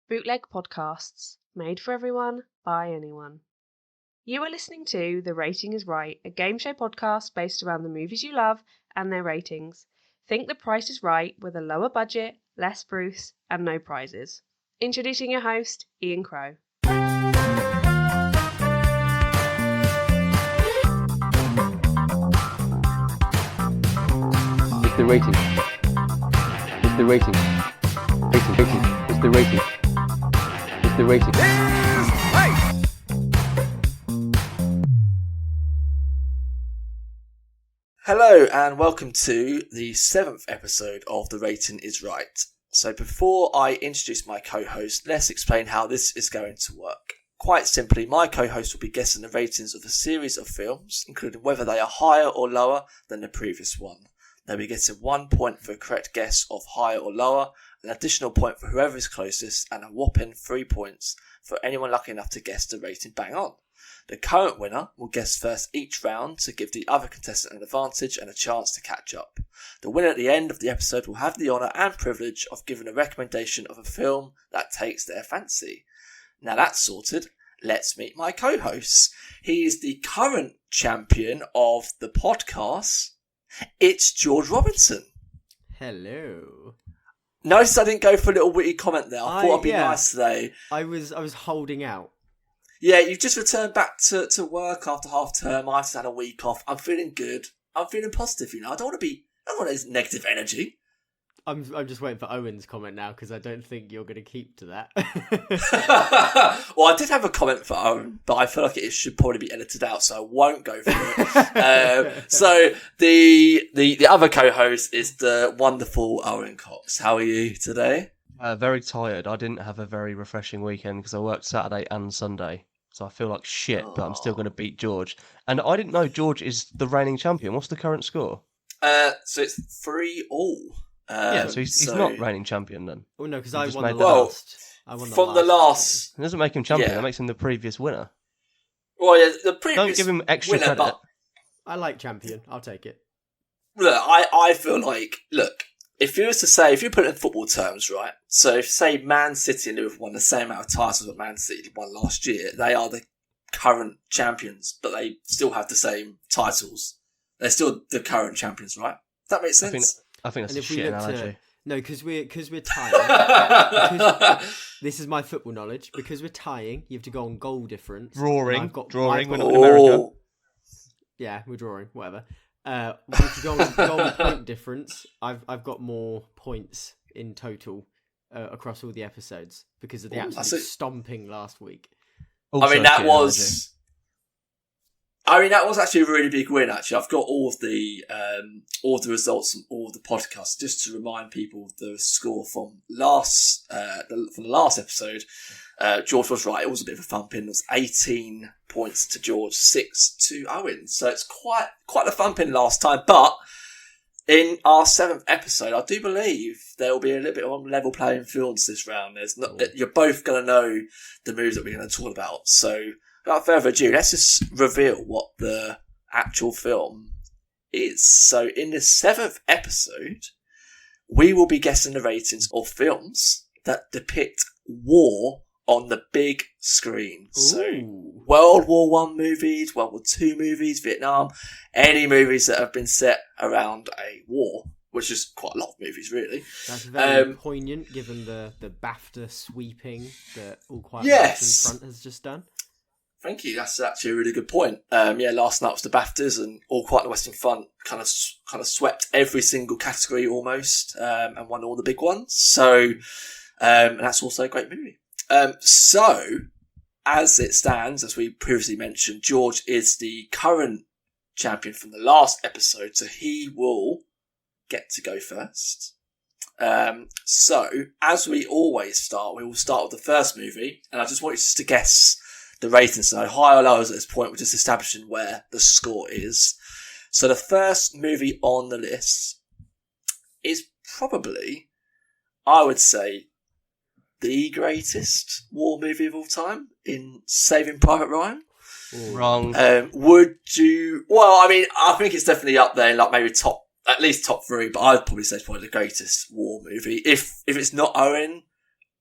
Bootleg podcasts, made for everyone, by anyone. You are listening to The Rating is Right, a game show podcast based around the movies you love and their ratings. Think The Price is Right with a lower budget, less Bruce, and no prizes. Introducing your host, Ian Crow. It's the rating. It's the rating. Rating. It's the rating. It's the rating. Hello and welcome to the 7th episode of The Rating is Right. So before I introduce my co-host, let's explain how this is going to work. Quite simply, my co-host will be guessing the ratings of a series of films, including whether they are higher or lower than the previous one. They'll be getting 1 point for a correct guess of higher or lower, an additional point for whoever is closest, and a whopping 3 points for anyone lucky enough to guess the rating bang on. The current winner will guess first each round to give the other contestant an advantage and a chance to catch up. The winner at the end of the episode will have the honour and privilege of giving a recommendation of a film that takes their fancy. Now that's sorted, let's meet my co-host. He is the current champion of the podcast. It's George Robinson. Hello. Notice I didn't go for a little witty comment there. I thought I'd be nice today. I was holding out. Yeah, you've just returned back to work after half term. I've just had a week off. I'm feeling good. I'm feeling positive, I don't want this negative energy. I'm just waiting for Owen's comment now because I don't think you're going to keep to that. Well, I did have a comment for Owen, but I feel like it should probably be edited out, so I won't go for it. So the other co-host is the wonderful Owen Cox. How are you today? Very tired. I didn't have a very refreshing weekend because I worked Saturday and Sunday. So I feel like shit, but I'm still going to beat George. And I didn't know George is the reigning champion. What's the current score? So it's 3-3. So he's not reigning champion then. Oh no, because I won the well, last. I won from the last. It doesn't make him champion. Yeah. That makes him the previous winner. Well, yeah, the previous Don't give him extra winner, credit. but I like champion. I'll take it. look, I feel like, if you put it in football terms, right? So if, say, Man City and Liverpool won the same amount of titles that Man City won last year, they are the current champions, but they still have the same titles. They're still the current champions, right? Does that make sense? I think that's a shit analogy. No, because we're tying. This is my football knowledge. Because we're tying, you have to go on goal difference. Drawing. We're not in America. Yeah, we're drawing. Whatever. If you go on goal point difference, I've got more points in total across all the episodes because of the absolute stomping last week. Also that was actually a really big win. Actually, I've got all of the results from all of the podcasts just to remind people of the score from the last episode. George was right. It was a bit of a thumping. It was 18 points to George, 6 to Owen. So it's quite a thumping last time. But in our 7th episode, I do believe there will be a little bit of level playing field this round. You're both going to know the moves that we're going to talk about. So without further ado, let's just reveal what the actual film is. So in the 7th episode, we will be guessing the ratings of films that depict war on the big screen. Ooh. So World War I movies, World War II movies, Vietnam, any movies that have been set around a war, which is quite a lot of movies, really. That's very poignant, given the BAFTA sweeping that All Quiet on the Western Front has just done. Thank you. That's actually a really good point. Last night was the BAFTAs, and All Quiet on the Western Front kind of swept every single category almost, and won all the big ones. So, and that's also a great movie. So, as it stands, as we previously mentioned, George is the current champion from the last episode, so he will get to go first. So, as we always start, we will start with the first movie, and I just want you to guess the rating. So, high or low at this point, we're just establishing where the score is. So, the first movie on the list is probably, I would say, the greatest war movie of all time in Saving Private Ryan. Wrong. Would you? Well, I mean, I think it's definitely up there, like maybe at least top three. But I'd probably say it's probably the greatest war movie. If it's not Owen,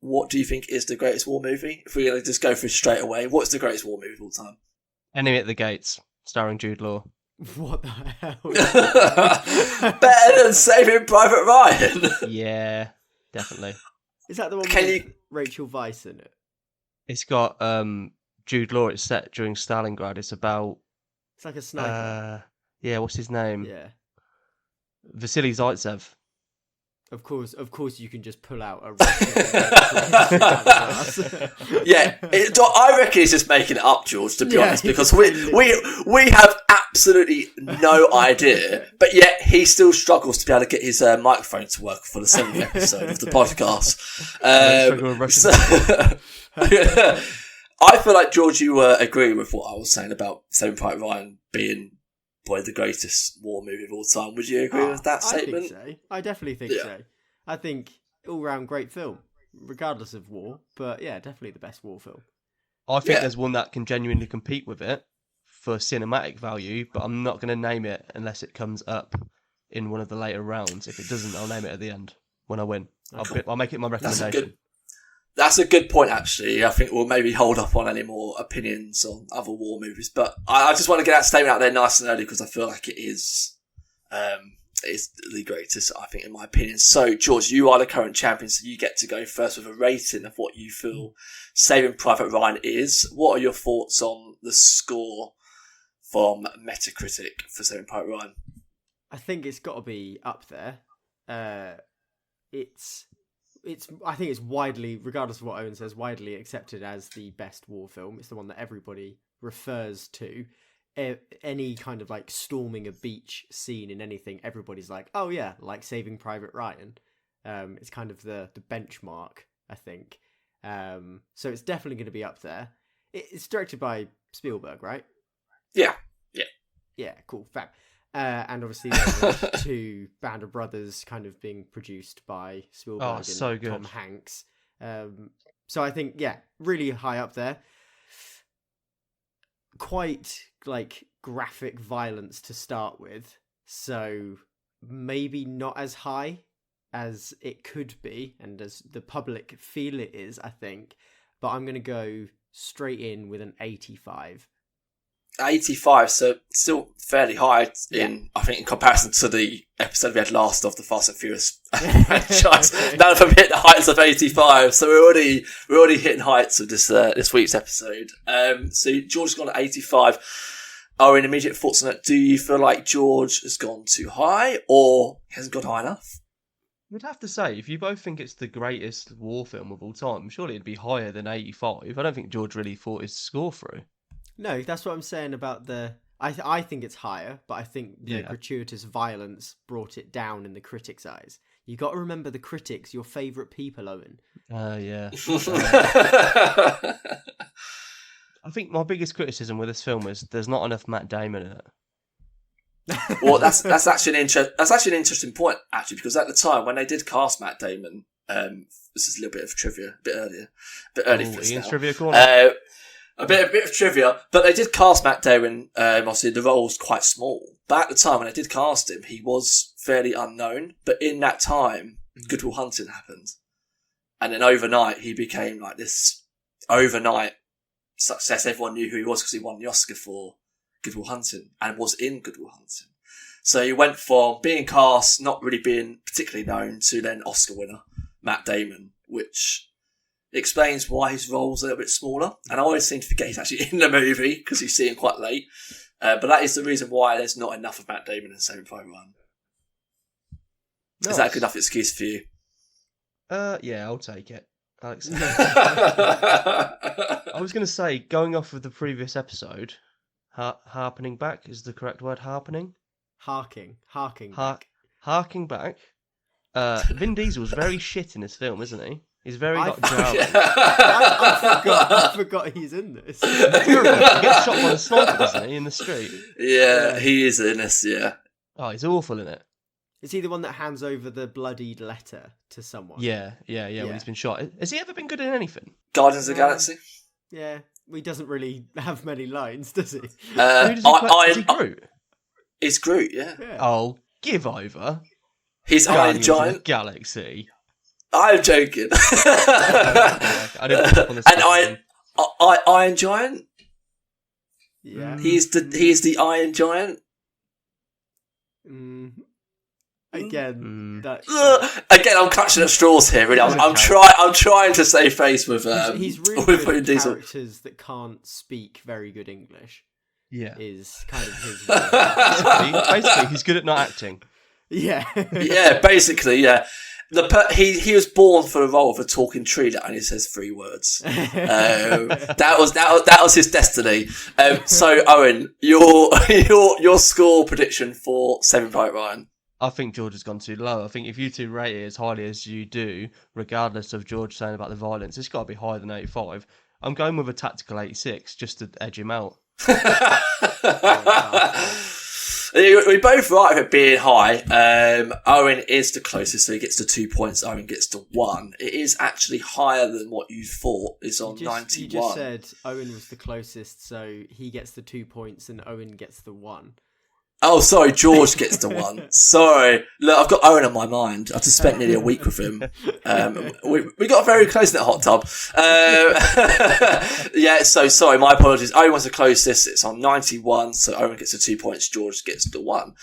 what do you think is the greatest war movie? If we're going to just go through straight away, what's the greatest war movie of all time? Enemy at the Gates, starring Jude Law. What the hell? Better than Saving Private Ryan. Yeah, definitely. Is that the one Can with you- Rachel Weisz in it? It's got Jude Law. It's set during Stalingrad. It's about It's like a sniper. yeah, what's his name? Yeah. Vasily Zaitsev. Of course, you can just pull out a. Yeah, I reckon he's just making it up, George. To be honest, because we have absolutely no idea, but yet he still struggles to be able to get his microphone to work for the 7th episode of the podcast. I feel like, George, you agree with what I was saying about Saving Private Ryan being probably the greatest war movie of all time. Would you agree with that statement? I think so. I definitely think so. I think all-round great film, regardless of war. But yeah, definitely the best war film. I think there's one that can genuinely compete with it for cinematic value, but I'm not going to name it unless it comes up in one of the later rounds. If it doesn't, I'll name it at the end when I win. I'll make it my recommendation. That's a good point, actually. I think we'll maybe hold up on any more opinions on other war movies, but I just want to get that statement out there nice and early because I feel like it is the greatest, I think, in my opinion. So, George, you are the current champion, so you get to go first with a rating of what you feel Saving Private Ryan is. What are your thoughts on the score from Metacritic for Saving Private Ryan? I think it's got to be up there. I think it's widely, regardless of what Owen says, widely accepted as the best war film. It's the one that everybody refers to. Any kind of like storming a beach scene in anything, everybody's like, oh yeah, like Saving Private Ryan. It's kind of the benchmark, I think. So it's definitely going to be up there. It's directed by Spielberg, right? Yeah. Yeah, cool, fab. And obviously there's 2 Band of Brothers kind of being produced by Spielberg and Tom Hanks. So I think, really high up there. Quite like graphic violence to start with. So maybe not as high as it could be and as the public feel it is, I think. But I'm going to go straight in with an 85. 85, so still fairly high I think, in comparison to the episode we had last of the Fast and Furious franchise. None of them hit the heights of 85, so we're already hitting heights of this week's episode. So George's gone at 85. Owen, immediate thoughts on it. Do you feel like George has gone too high or hasn't gone high enough? You'd have to say, if you both think it's the greatest war film of all time, surely it'd be higher than 85. I don't think George really thought his score through. No, that's what I'm saying about the... I think it's higher, but I think the gratuitous violence brought it down in the critics' eyes. You got to remember the critics, your favourite people, Owen. Yeah. I think my biggest criticism with this film is there's not enough Matt Damon in it. Well, that's actually an interesting point, actually, because at the time when they did cast Matt Damon, this is a little bit of trivia, a bit early for this Ian's now. Trivia Corner. A bit of trivia, but they did cast Matt Damon. Obviously, the role was quite small, but at the time when they did cast him, he was fairly unknown. But in that time, Good Will Hunting happened, and then overnight he became like this overnight success. Everyone knew who he was because he won the Oscar for Good Will Hunting and was in Good Will Hunting. So he went from being cast, not really being particularly known, to then Oscar winner Matt Damon, which explains why his role's a little bit smaller. And I always seem to forget he's actually in the movie because you see him quite late. But that is the reason why there's not enough of Matt Damon in Saving Private Ryan. Nice. Is that a good enough excuse for you? Yeah, I'll take it. Alex. I was going to say, going off of the previous episode, harpening back is the correct word. Harpening. Harking back. Vin Diesel's very shit in this film, isn't he? He's very jarring. I forgot he's in this. He gets shot by a sniper, doesn't he, in the street? Yeah, he is in this, yeah. Oh, he's awful in it. Is he the one that hands over the bloodied letter to someone? Yeah, when he's been shot. Has he ever been good in anything? Guardians of the Galaxy? Yeah, he doesn't really have many lines, does he? Who does he play? Is he Groot? It's Groot, yeah. Oh, give over. He's Iron Guardians of Giant. the Galaxy. I'm joking. I didn't pick up on this. And Iron Giant. Yeah. He's the Iron Giant. Again, that again, I'm clutching at straws here. Really, I'm trying to save face with he's really with good at Diesel. characters that can't speak very good English. Yeah, is kind of his. basically, he's good at not acting. Yeah, yeah, basically, yeah. He was born for the role of a talking tree that only says 3 words. That was his destiny. So Owen, your score prediction for Saving Private Ryan. I think George has gone too low. I think if you two rate it as highly as you do, regardless of George saying about the violence, it's got to be higher than 85. I'm going with a tactical 86 just to edge him out. We both right with it being high. Owen is the closest, so he gets to 2 points. Owen gets to 1. It is actually higher than what you thought. It's on 91. You just said Owen was the closest, so he gets the 2 points and Owen gets the 1. Oh, sorry, George gets the 1. Sorry. Look, I've got Owen on my mind. I've just spent nearly a week with him. We got very close in that hot tub. Yeah, so sorry, my apologies. Owen was the closest. It's on 91, so Owen gets the 2 points, George gets the 1.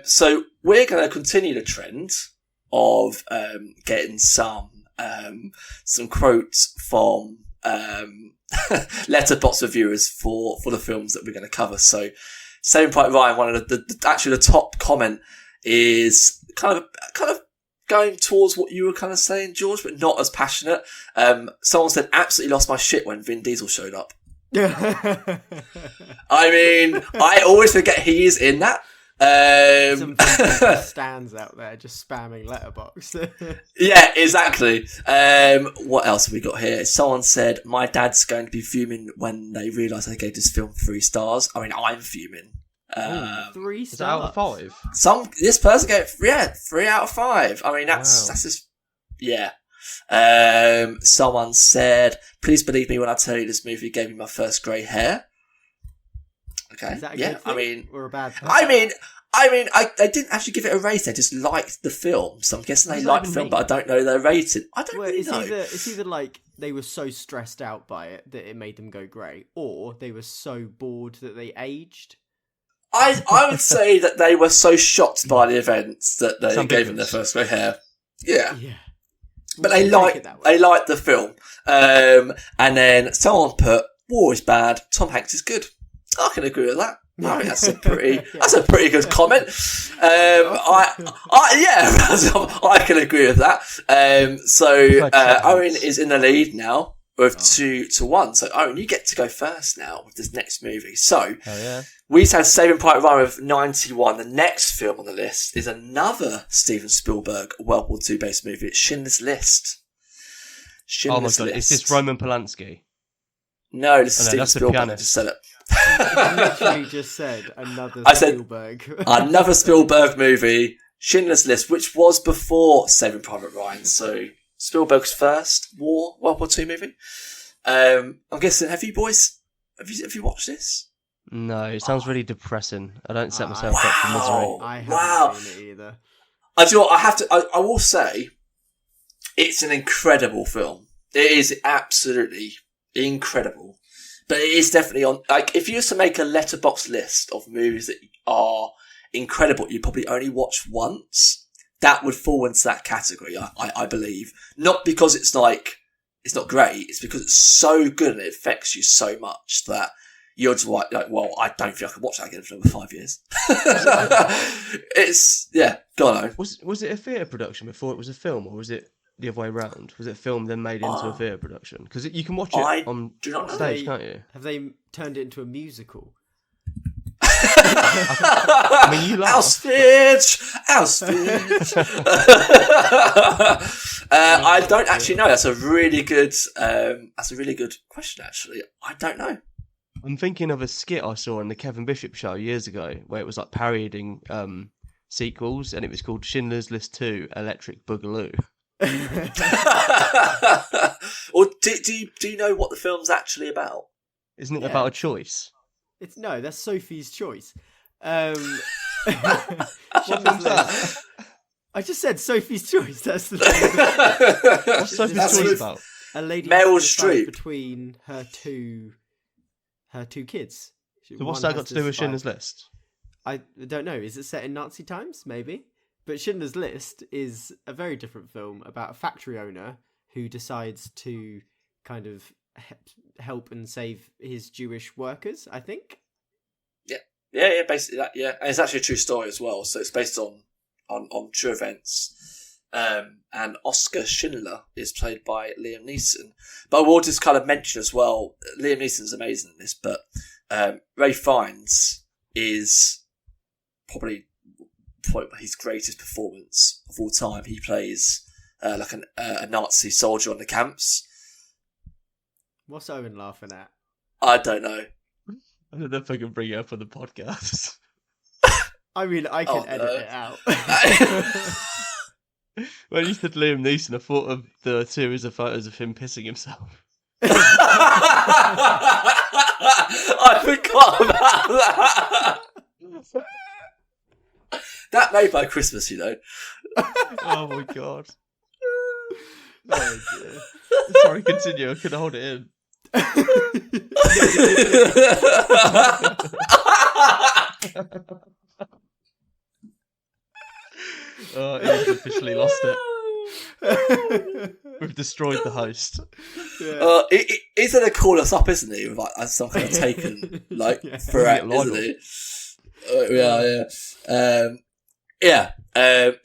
So we're going to continue the trend of getting some quotes from letterbox reviewers for the films that we're going to cover. So Saving Private Ryan, one of the top comment is kind of going towards what you were kind of saying, George, but not as passionate. Someone said, absolutely lost my shit when Vin Diesel showed up. I mean, I always forget he is in that. Some stands out there just spamming letterbox. Yeah, exactly. What else have we got here? Someone said, my dad's going to be fuming when they realise I gave this film 3 stars. I mean, I'm fuming. 3 stars? Is that out of 5? This person gave 3 out of 5. I mean, that's just, yeah. Someone said, please believe me when I tell you this movie gave me my first grey hair. Okay. Is that a good thing or a bad thing? I mean, I didn't actually give it a rating. I just liked the film. So I'm guessing they liked the film, but I don't know their rating. I don't really know. It's either like they were so stressed out by it that it made them go grey, or they were so bored that they aged. I would say that they were so shocked by the events that they gave them their first grey hair. Yeah. But they liked the film. And then someone put, war is bad, Tom Hanks is good. I can agree with that. I think that's a pretty good comment. I can agree with that. So Owen is in the lead now with 2-1. So Owen, you get to go first now with this next movie. So we had Saving Private Ryan with 91. The next film on the list is another Steven Spielberg World War II based movie. It's Schindler's List. Oh my god, is this Roman Polanski? No, this is Steven Spielberg. I just said it. I literally just said another Spielberg. Another Spielberg movie, Schindler's List, which was before Saving Private Ryan. So Spielberg's first World War II movie. I'm guessing, have you boys, have you watched this? No, it sounds really depressing. I don't set myself up for misery. I haven't seen it either. I do. I will say, it's an incredible film. It is absolutely incredible. But it is definitely on, like, if you used to make a letterbox list of movies that are incredible, you probably only watch once, that would fall into that category, I believe. Not because it's not great, it's because it's so good and it affects you so much that you're just like, well, I don't think I can watch that again for another 5 years. Go on. Was it a theatre production before it was a film, or was it the other way around? Was it filmed then made into a theatre production? Because you can watch it on stage, can't you? Have they turned it into a musical? I mean, you laugh. Auschwitz. I don't actually know. That's a really good question. Actually, I don't know. I'm thinking of a skit I saw on the Kevin Bishop show years ago, where it was like parodying sequels, and it was called Schindler's List 2: Electric Boogaloo. Or do you know what the film's actually about? Isn't it about a choice? That's Sophie's Choice. I just said Sophie's Choice. That's the What's Sophie's Choice about? A lady Meryl decides Streep. between her two kids. So what's that got to do with Schindler's List? I don't know. Is it set in Nazi times? Maybe. But Schindler's List is a very different film about a factory owner who decides to kind of help and save his Jewish workers, I think. Yeah, basically that. Yeah, and it's actually a true story as well. So it's based on true events. And Oscar Schindler is played by Liam Neeson. But I will just kind of mention as well, Liam Neeson's amazing in this, but Ray Fiennes is probably his greatest performance of all time. He plays like a Nazi soldier on the camps. What's Owen laughing at? I don't know. I don't know if I can bring it up on the podcast. I mean, I can edit it out. When you said Liam Neeson, I thought of the series of photos of him pissing himself. I forgot about that. That made by Christmas, you know. Oh my god. Oh, dear. Sorry, continue. I couldn't hold it in. He's officially lost it. We've destroyed the host. Yeah. He's going to call us up, isn't he? With like some kind of taken threat, isn't he? Yeah.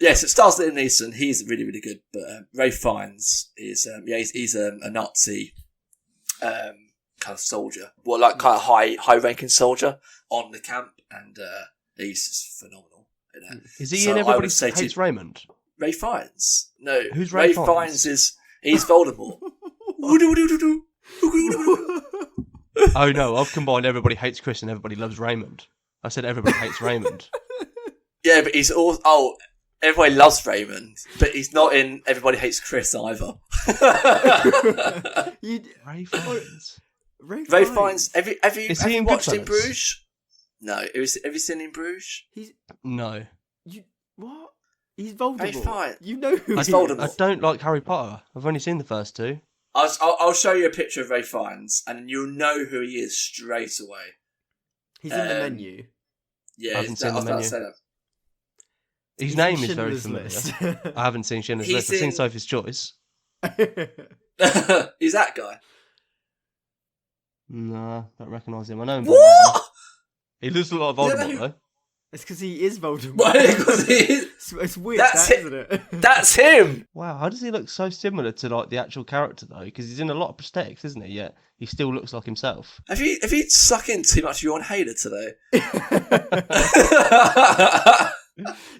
Yes, it stars Liam Neeson. He's really, really good. But Ray Fiennes is, he's a Nazi kind of soldier. Well, like kind of high-ranking soldier on the camp, and he's just phenomenal. You know? Is he in Everybody Hates Raymond? Ray Fiennes? No. Who's Ray Fiennes? Fiennes he's Voldemort. Oh no, I've combined Everybody Hates Chris and Everybody Loves Raymond. I said Everybody Hates Raymond. Yeah, but he's all... Oh, everybody loves Raymond, but he's not in Everybody Hates Chris either. Ray Fiennes. Ray Fiennes. Have you watched Goodfellas? In Bruges? No. Have you seen In Bruges? No. What? He's Voldemort. Ray Fiennes. You know who He's he Voldemort. I don't like Harry Potter. I've only seen the first two. I'll show you a picture of Ray Fiennes, and you'll know who he is straight away. He's in the menu. Yeah, I haven't seen the menu. His He's name in is very Schindler's familiar. List. I haven't seen Schindler's List. I've seen Sophie's Choice. He's that guy. No, don't recognise him. I know him. What? He looks a lot of Voldemort though. It's because he is Voldemort. It's weird, isn't it? That's him. Wow, how does he look so similar to like the actual character though? Because he's in a lot of prosthetics, isn't he? Yet he still looks like himself. Have you sucked in too much of your own hater today?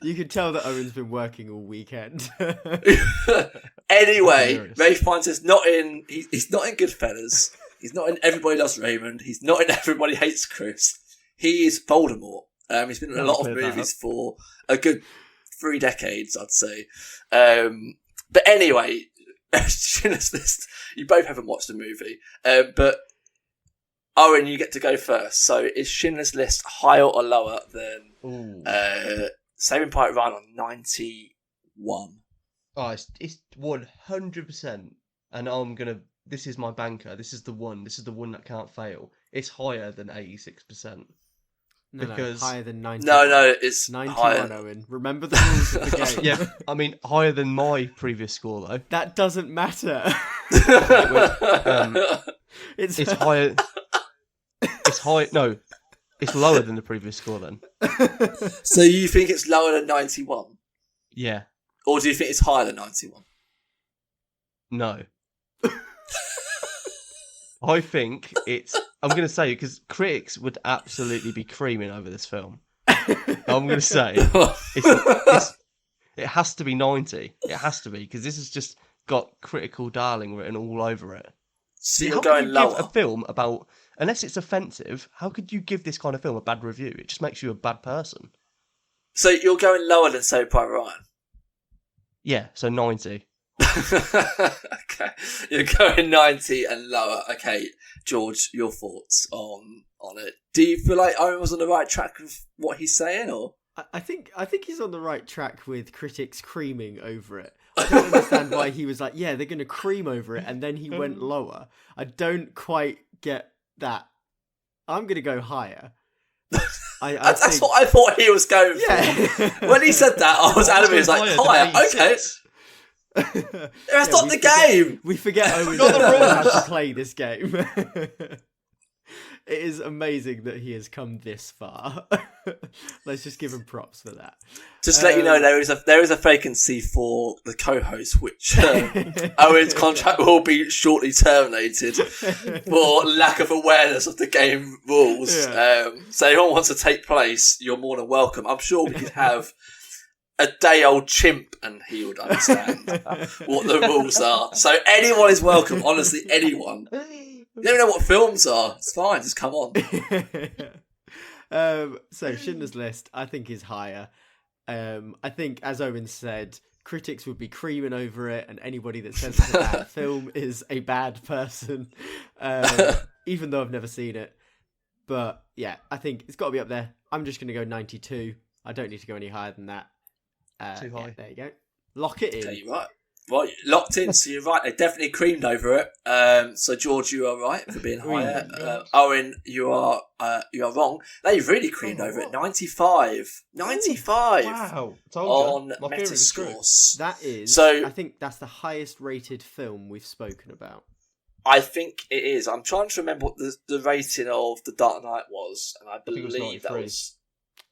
You can tell that Owen's been working all weekend. Anyway, Ray Fiennes is not in. He's not in Goodfellas. He's not in Everybody Loves Raymond. He's not in Everybody Hates Chris. He is Voldemort. He's been in a lot of movies for a good 3 decades, I'd say. But anyway, Schindler's List. You both haven't watched the movie, but Owen, you get to go first. So, is Schindler's List higher or lower than Saving Private Ryan on 91? Oh, it's 100%. And I'm gonna. This is my banker. This is the one. This is the one that can't fail. It's higher than 86%. No, higher than 91. No, it's 91, higher. Owen. Remember the rules of the game. Yeah, I mean higher than my previous score though. That doesn't matter. It's higher. It's high. No, it's lower than the previous score then. So you think it's lower than 91? Yeah. Or do you think it's higher than 91? No. I think it's... I'm going to say, because critics would absolutely be creaming over this film. I'm going to say it has to be 90. It has to be, because this has just got critical darling written all over it. So you're how going can you lower? give a film about... Unless it's offensive, how could you give this kind of film a bad review? It just makes you a bad person. So you're going lower than Saving Private Ryan? Yeah, so 90. Okay, you're going 90 and lower. Okay, George, your thoughts on it? Do you feel like Owen was on the right track of what he's saying, or I think he's on the right track with critics creaming over it. I don't understand why he was like, yeah, they're going to cream over it, and then he went lower. I don't quite get that. I'm going to go higher. That's what I thought he was going for. When he said that, I was animated. Like, higher, okay. That's not the game. We forget Owen how to play this game. It is amazing that he has come this far. Let's just give him props for that. Just to let you know, there is a vacancy for the co-host, which Owen's contract will be shortly terminated for lack of awareness of the game rules. Yeah. So if anyone wants to take place, you're more than welcome. I'm sure we could have a day-old chimp and he would understand what the rules are. So anyone is welcome, honestly, anyone. You don't know what films are. It's fine, just come on. So Schindler's List, I think, is higher. I think, as Owen said, critics would be creaming over it, and anybody that says it's a bad film is a bad person, even though I've never seen it. But yeah, I think it's got to be up there. I'm just going to go 92. I don't need to go any higher than that. Too high. Yeah, there you go. Lock it in. Okay, you're right. Well, locked in, so you're right. They definitely creamed over it. So George, you are right for being higher. Owen, you are wrong. They've really creamed over it. 95. 95. Wow. On Metascore. That is. So I think that's the highest rated film we've spoken about. I think it is. I'm trying to remember what the rating of The Dark Knight was, and I believe that was.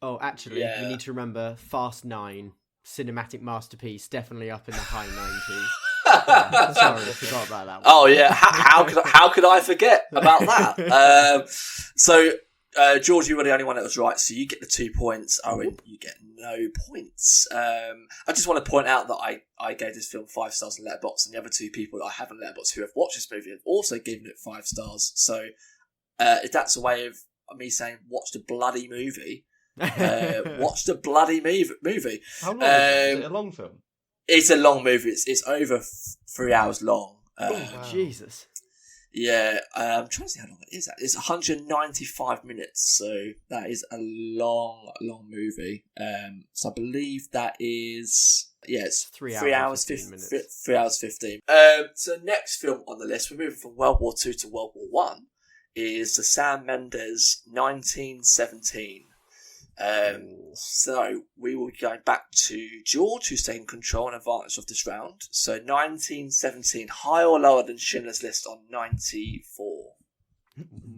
Oh, actually, we need to remember Fast 9. Cinematic masterpiece, definitely up in the high 90s. Sorry, I forgot about that one. Oh yeah, how could I forget about that? So George, you were the only one that was right, so you get the 2 points. Owen, you get no points. I just want to point out that I gave this film 5 stars on Letterboxd, and the other 2 people that I have on Letterboxd who have watched this movie have also given it 5 stars. So if that's a way of me saying watch the bloody movie. Watch the bloody movie. How long is it? Is it a long film? It's a long movie. It's over 3 hours long. Wow. Jesus. Yeah, I'm trying to see how long it is. It's 195 minutes, so that is a long movie. So I believe that is it's 3 hours 15 minutes. 3 hours 15. So next film on the list, we're moving from World War II to World War One, is the Sam Mendes 1917. So we will be going back to George, who's taking control and advantage of this round. So 1917, higher or lower than Schindler's List on 94?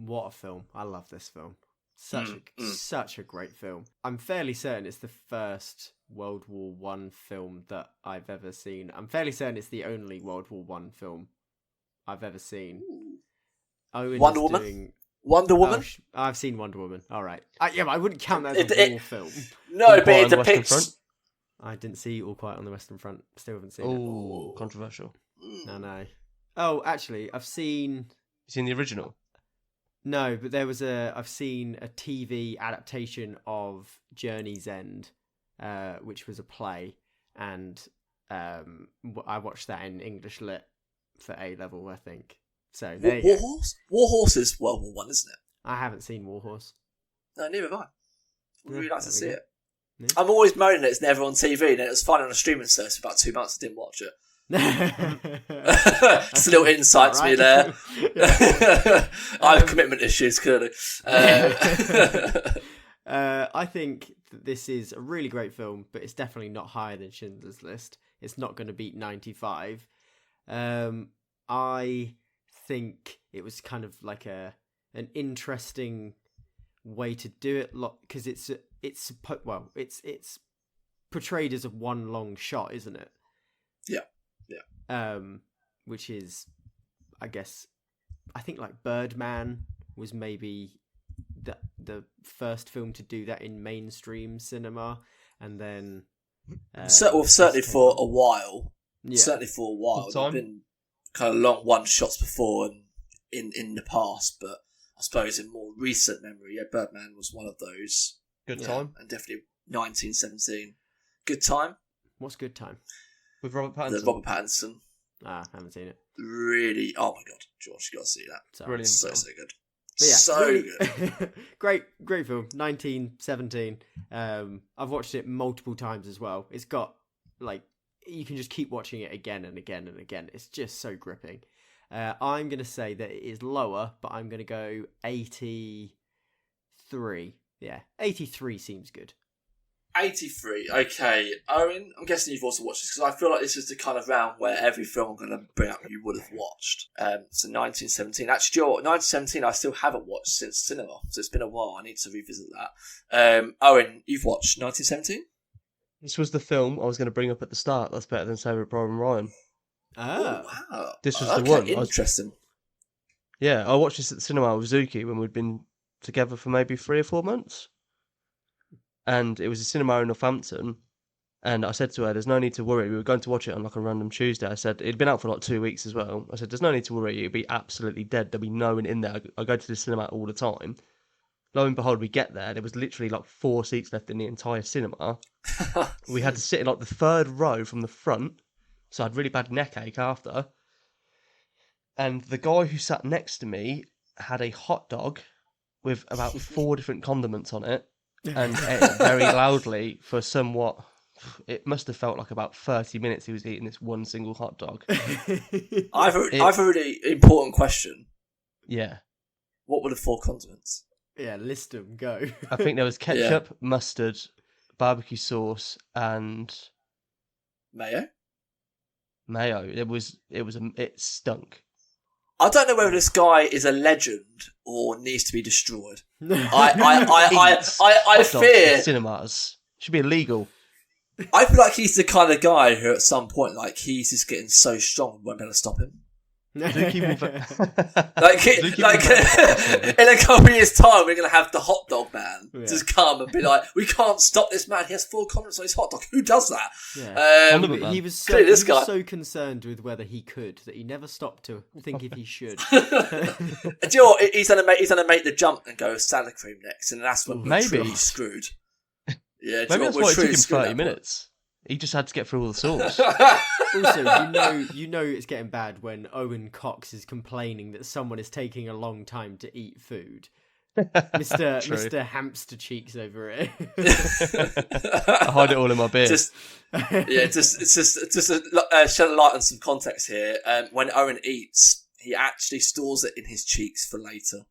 What a film. I love this film. Such a great film. I'm fairly certain it's the first World War One film that I've ever seen. I'm fairly certain it's the only World War One film I've ever seen. Wonder Woman? Wonder Woman? I've seen Wonder Woman. All right. But I wouldn't count that as a war film. No, but it depicts... I didn't see All Quiet on the Western Front. Still haven't seen it. Oh, controversial. No. Oh, actually, I've seen... You seen the original? No, but I've seen a TV adaptation of Journey's End, which was a play, and I watched that in English Lit for A-level, I think. So there you go. War Horse is World War One, isn't it? I haven't seen War Horse. No, neither have I. Would really like to see it. Yeah. I'm always moaning that it's never on TV, and it was fine on a streaming service for about 2 months. I didn't watch it. Just a little insight to me there. I have commitment issues, clearly. I think that this is a really great film, but it's definitely not higher than Schindler's List. It's not going to beat 95. I think it was kind of like an interesting way to do it, because it's portrayed as a one long shot, isn't it? Yeah. Which is, I guess, I think like Birdman was maybe the first film to do that in mainstream cinema, and then certainly for a while. Yeah. Certainly for a while. There've been kind of long one shots before and in the past, but I suppose in more recent memory, Birdman was one of those. Good Time, and definitely 1917. Good Time. What's Good Time? With Robert Pattinson. Robert Pattinson. I haven't seen it. Really, oh my god, George, you got to see that. Brilliant. So good. But yeah, So really, good. great film, 1917. I've watched it multiple times as well. It's got you can just keep watching it again and again and again. It's just so gripping. I'm gonna say that it is lower, but I'm gonna go 83. Yeah, 83 seems good. 83. Okay, Owen, I'm guessing you've also watched this because I feel like this is the kind of round where every film I'm going to bring up you would have watched. So 1917. Actually, Joe, 1917 I still haven't watched since cinema, so it's been a while. I need to revisit that. Owen, you've watched 1917? This was the film I was going to bring up at the start. That's better than Saving Private Ryan. Oh, wow. This was the one. Interesting. I watched this at the cinema with Zuki when we'd been together for maybe 3 or 4 months. And it was a cinema in Northampton. And I said to her, there's no need to worry. We were going to watch it on like a random Tuesday. I said, it'd been out for like 2 weeks as well. I said, there's no need to worry. It'd be absolutely dead. There'll be no one in there. I go to the cinema all the time. Lo and behold, we get there. There was literally like 4 seats left in the entire cinema. We had to sit in like the 3rd row from the front. So I had really bad neck ache after. And the guy who sat next to me had a hot dog with about 4 different condiments on it. And ate it very loudly for somewhat... It must have felt like about 30 minutes he was eating this one single hot dog. I've a really important question. Yeah. What were the 4 condiments? Yeah, list them, go. I think there was ketchup, mustard, barbecue sauce, and... Mayo? Mayo. It stunk. I don't know whether this guy is a legend or needs to be destroyed. I fear cinemas should be illegal. I feel like he's the kind of guy who, at some point, like he's just getting so strong, we won't be able to stop him. Like in a couple of years' time, we're going to have the hot dog man just come and be like, we can't stop this man. He has 4 condiments on his hot dog. Who does that? Yeah. He was so concerned with whether he could that he never stopped to think if he should. Do you know what? He's going to make the jump and go salad cream next, and that's when we're truly screwed. Yeah, maybe that's why it took him 30 minutes. He just had to get through all the sauce. Also, you know it's getting bad when Owen Cox is complaining that someone is taking a long time to eat food. Mr. Hamster Cheeks over it. I hide it all in my beard. Just to shed a light on some context here. When Owen eats, he actually stores it in his cheeks for later.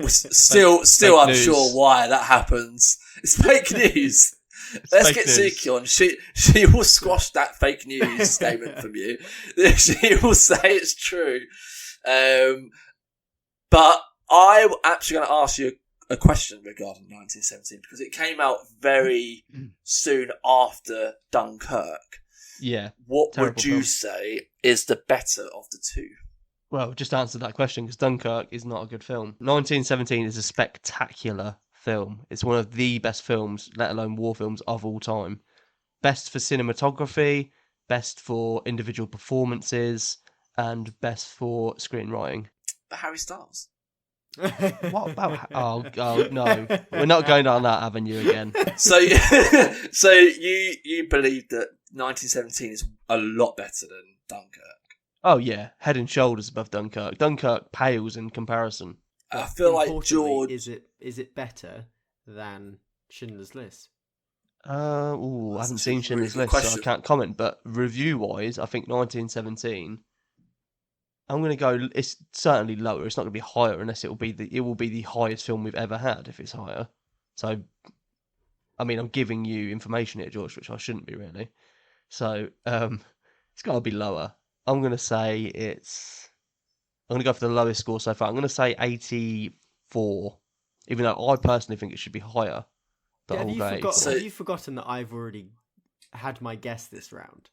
Still, I'm news. sure why that happens. It's fake news. Let's get Zuki on. She will squash that fake news statement from you. She will say it's true. But I'm actually going to ask you a question regarding 1917 because it came out very soon after Dunkirk. Yeah. What would you say is the better of the two? Well, just answer that question because Dunkirk is not a good film. 1917 is a spectacular film. It's one of the best films, let alone war films, of all time. Best for cinematography, best for individual performances, and best for screenwriting. But Harry Styles. What about... Oh, no. We're not going down that avenue again. So you believe that 1917 is a lot better than Dunkirk? Oh, yeah. Head and shoulders above Dunkirk. Dunkirk pales in comparison. I feel like George... Is it better than Schindler's List? I haven't seen Schindler's List, so I can't comment. But review-wise, I think 1917... I'm going to go... It's certainly lower. It's not going to be higher unless it will be the highest film we've ever had if it's higher. So, I mean, I'm giving you information here, George, which I shouldn't be really. So, it's got to be lower. I'm going to say I'm going to go for the lowest score so far. I'm going to say 84, even though I personally think it should be higher. But have you forgotten that I've already had my guess this round?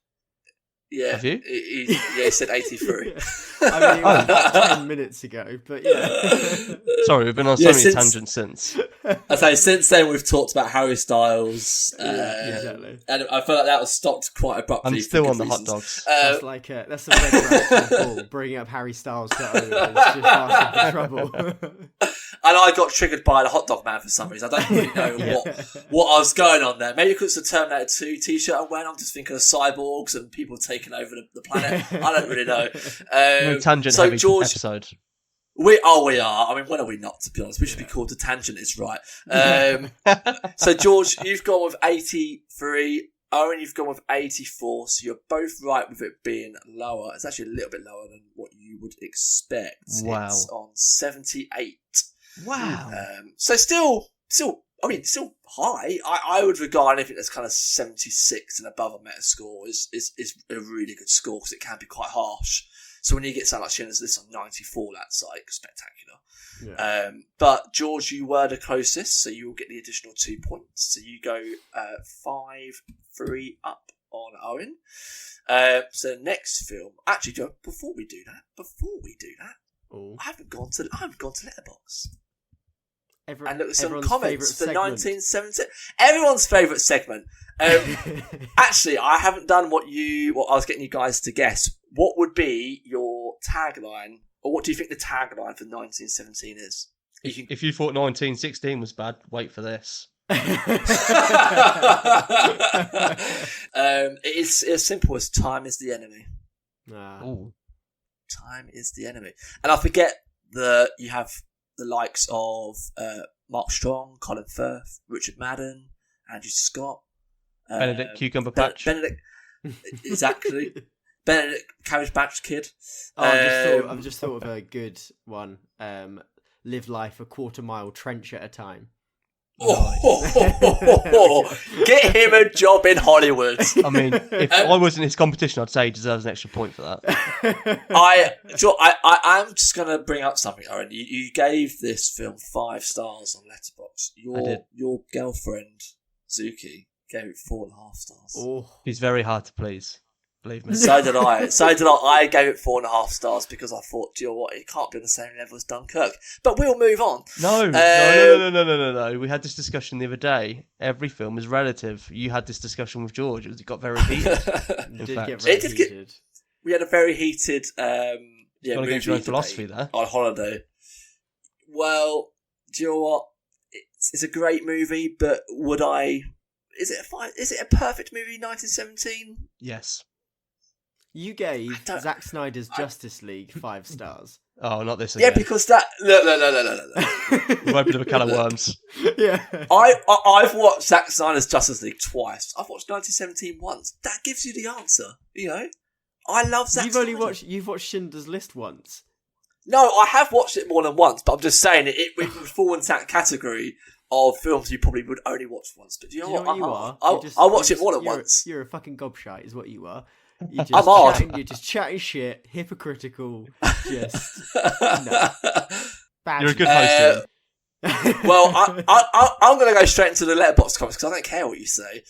Yeah. Have you? He said 83. I mean, it was about 10 minutes ago, but yeah. Sorry, we've been on so many tangents since. I say since then we've talked about Harry Styles, exactly. and I feel like that was stopped quite abruptly. I'm still on the hot dogs. That's that's a red ball. Bringing up Harry Styles to Owen is just asking for trouble. And I got triggered by the hot dog man for some reason. I don't really know what I was going on there. Maybe because it's the Terminator 2 t-shirt I'm wearing. I'm just thinking of cyborgs and people taking over the planet. I don't really know. Tangent so heavy George, episode. We are. I mean, when are we not, to be honest? We should be called The Tangent is Right. So, George, you've gone with 83. Owen, you've gone with 84. So you're both right with it being lower. It's actually a little bit lower than what you would expect. Wow. It's on 78. Wow. So still high. I would regard anything that's kind of 76 and above a Metascore is a really good score because it can be quite harsh. So when you get something like Schindler's List on 94, that's like spectacular. Yeah. But George, you were the closest, so you will get the additional 2 points. So you go 5-3 up on Owen. So next film, actually, Joe, before we do that, I haven't gone to Letterboxd. And look at some comments for 1970. Everyone's favourite segment. Actually, I haven't done what I was getting you guys to guess. What would be your tagline, or what do you think the tagline for 1917 is? If you thought 1916 was bad, wait for this. It is as simple as time is the enemy. Ooh. Time is the enemy. And I forget you have the likes of Mark Strong, Colin Firth, Richard Madden, Andrew Scott, Benedict Cucumber Patch. Benedict, exactly. Benedict Cabbage Patch Kid. I've just thought of a good one. Live life a quarter-mile trench at a time. Get him a job in Hollywood. I mean, if I wasn't his competition, I'd say he deserves an extra point for that. I'm just going to bring up something, Owen. You gave this film 5 stars on Letterboxd. Your girlfriend, Zuki, gave it 4.5 stars. Oh. He's very hard to please. Believe me. So did I. I gave it 4.5 stars because I thought, do you know what? It can't be on the same level as Dunkirk. But we'll move on. No. We had this discussion the other day. Every film is relative. You had this discussion with George. It got very heated. We had a very heated movie against your own philosophy there. On holiday. Well, do you know what? It's a great movie, but is it a perfect movie, 1917? Yes. You gave Zack Snyder's Justice League 5 stars. Oh, not this again. Yeah, because that... No. We've opened up a can of worms. Yeah. I've watched Zack Snyder's Justice League twice. I've watched 1917 once. That gives you the answer, you know? I love Zack Snyder. You've watched Schindler's List once. No, I have watched it more than once, but I'm just saying it would fall into that category of films you probably would only watch once. But do you know what you are? I'll watch it more than once. You're a fucking gobshite, is what you are. You're just chatting shit, hypocritical, just... No. You're a good host, Well, I'm going to go straight into the Letterboxd comments because I don't care what you say.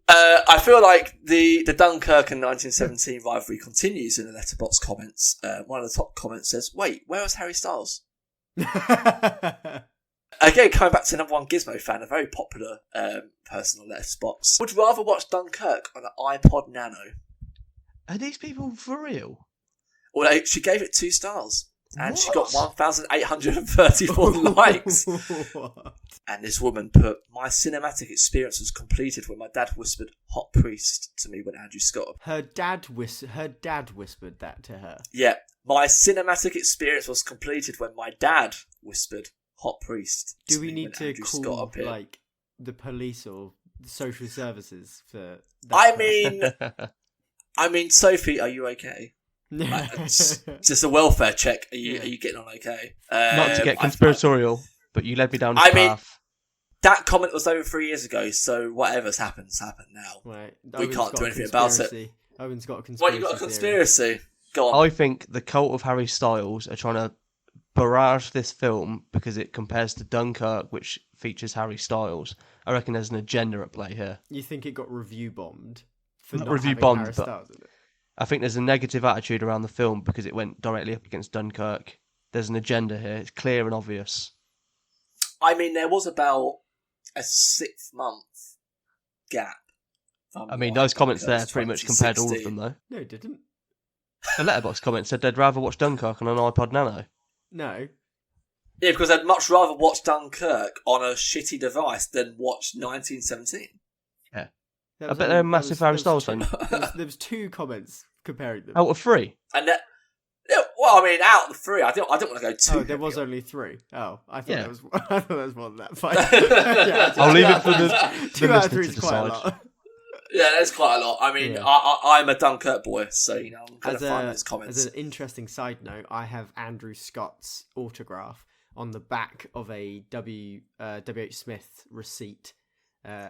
I feel like the Dunkirk and 1917 rivalry continues in the Letterboxd comments. One of the top comments says, "Wait, where was Harry Styles?" Again, coming back to number one Gizmo fan, a very popular person on Letterboxd. Would rather watch Dunkirk on an iPod Nano. Are these people for real? Well, she gave it 2 stars. And she got 1,834 likes. And this woman put, "My cinematic experience was completed when my dad whispered 'hot priest' to me when Andrew Scott." Her dad whispered that to her. Yeah. "My cinematic experience was completed when my dad whispered 'hot priest.'" Do we need to call like the police or the social services for that? I mean, Sophie, are you okay? Just a welfare check. Are you getting on okay? Not to get conspiratorial, but you led me down this path. That comment was over 3 years ago, so whatever's happened now. Right. We can't do anything about it. Owen's got a conspiracy. What, you got a conspiracy? Go on. I think the cult of Harry Styles are trying to barrage this film because it compares to Dunkirk, which features Harry Styles. I reckon there's an agenda at play here. You think it got review bombed? Not review bombed, but I think there's a negative attitude around the film because it went directly up against Dunkirk. There's an agenda here. It's clear and obvious. I mean, there was about a 6-month gap. I mean, those comments there pretty much compared all of them, though. No, it didn't. The Letterboxd comment said they'd rather watch Dunkirk on an iPod Nano. No. Yeah, because I'd much rather watch Dunkirk on a shitty device than watch 1917. Yeah. I bet they're a massive Harry Styles fan. There was 2 comments comparing them. Out of 3? And Well, I mean, out of the three, I don't want to go too. Oh, there was only three. Oh, I thought there was. I thought there was more than that. Fine. I'll leave it for the 2 out of 3 listener is to quite a decide. lot. Yeah, there's quite a lot. I mean, Yeah. I'm a Dunkirk boy, so I'm going to find those comments. As an interesting side note, I have Andrew Scott's autograph on the back of a W.H. Smith receipt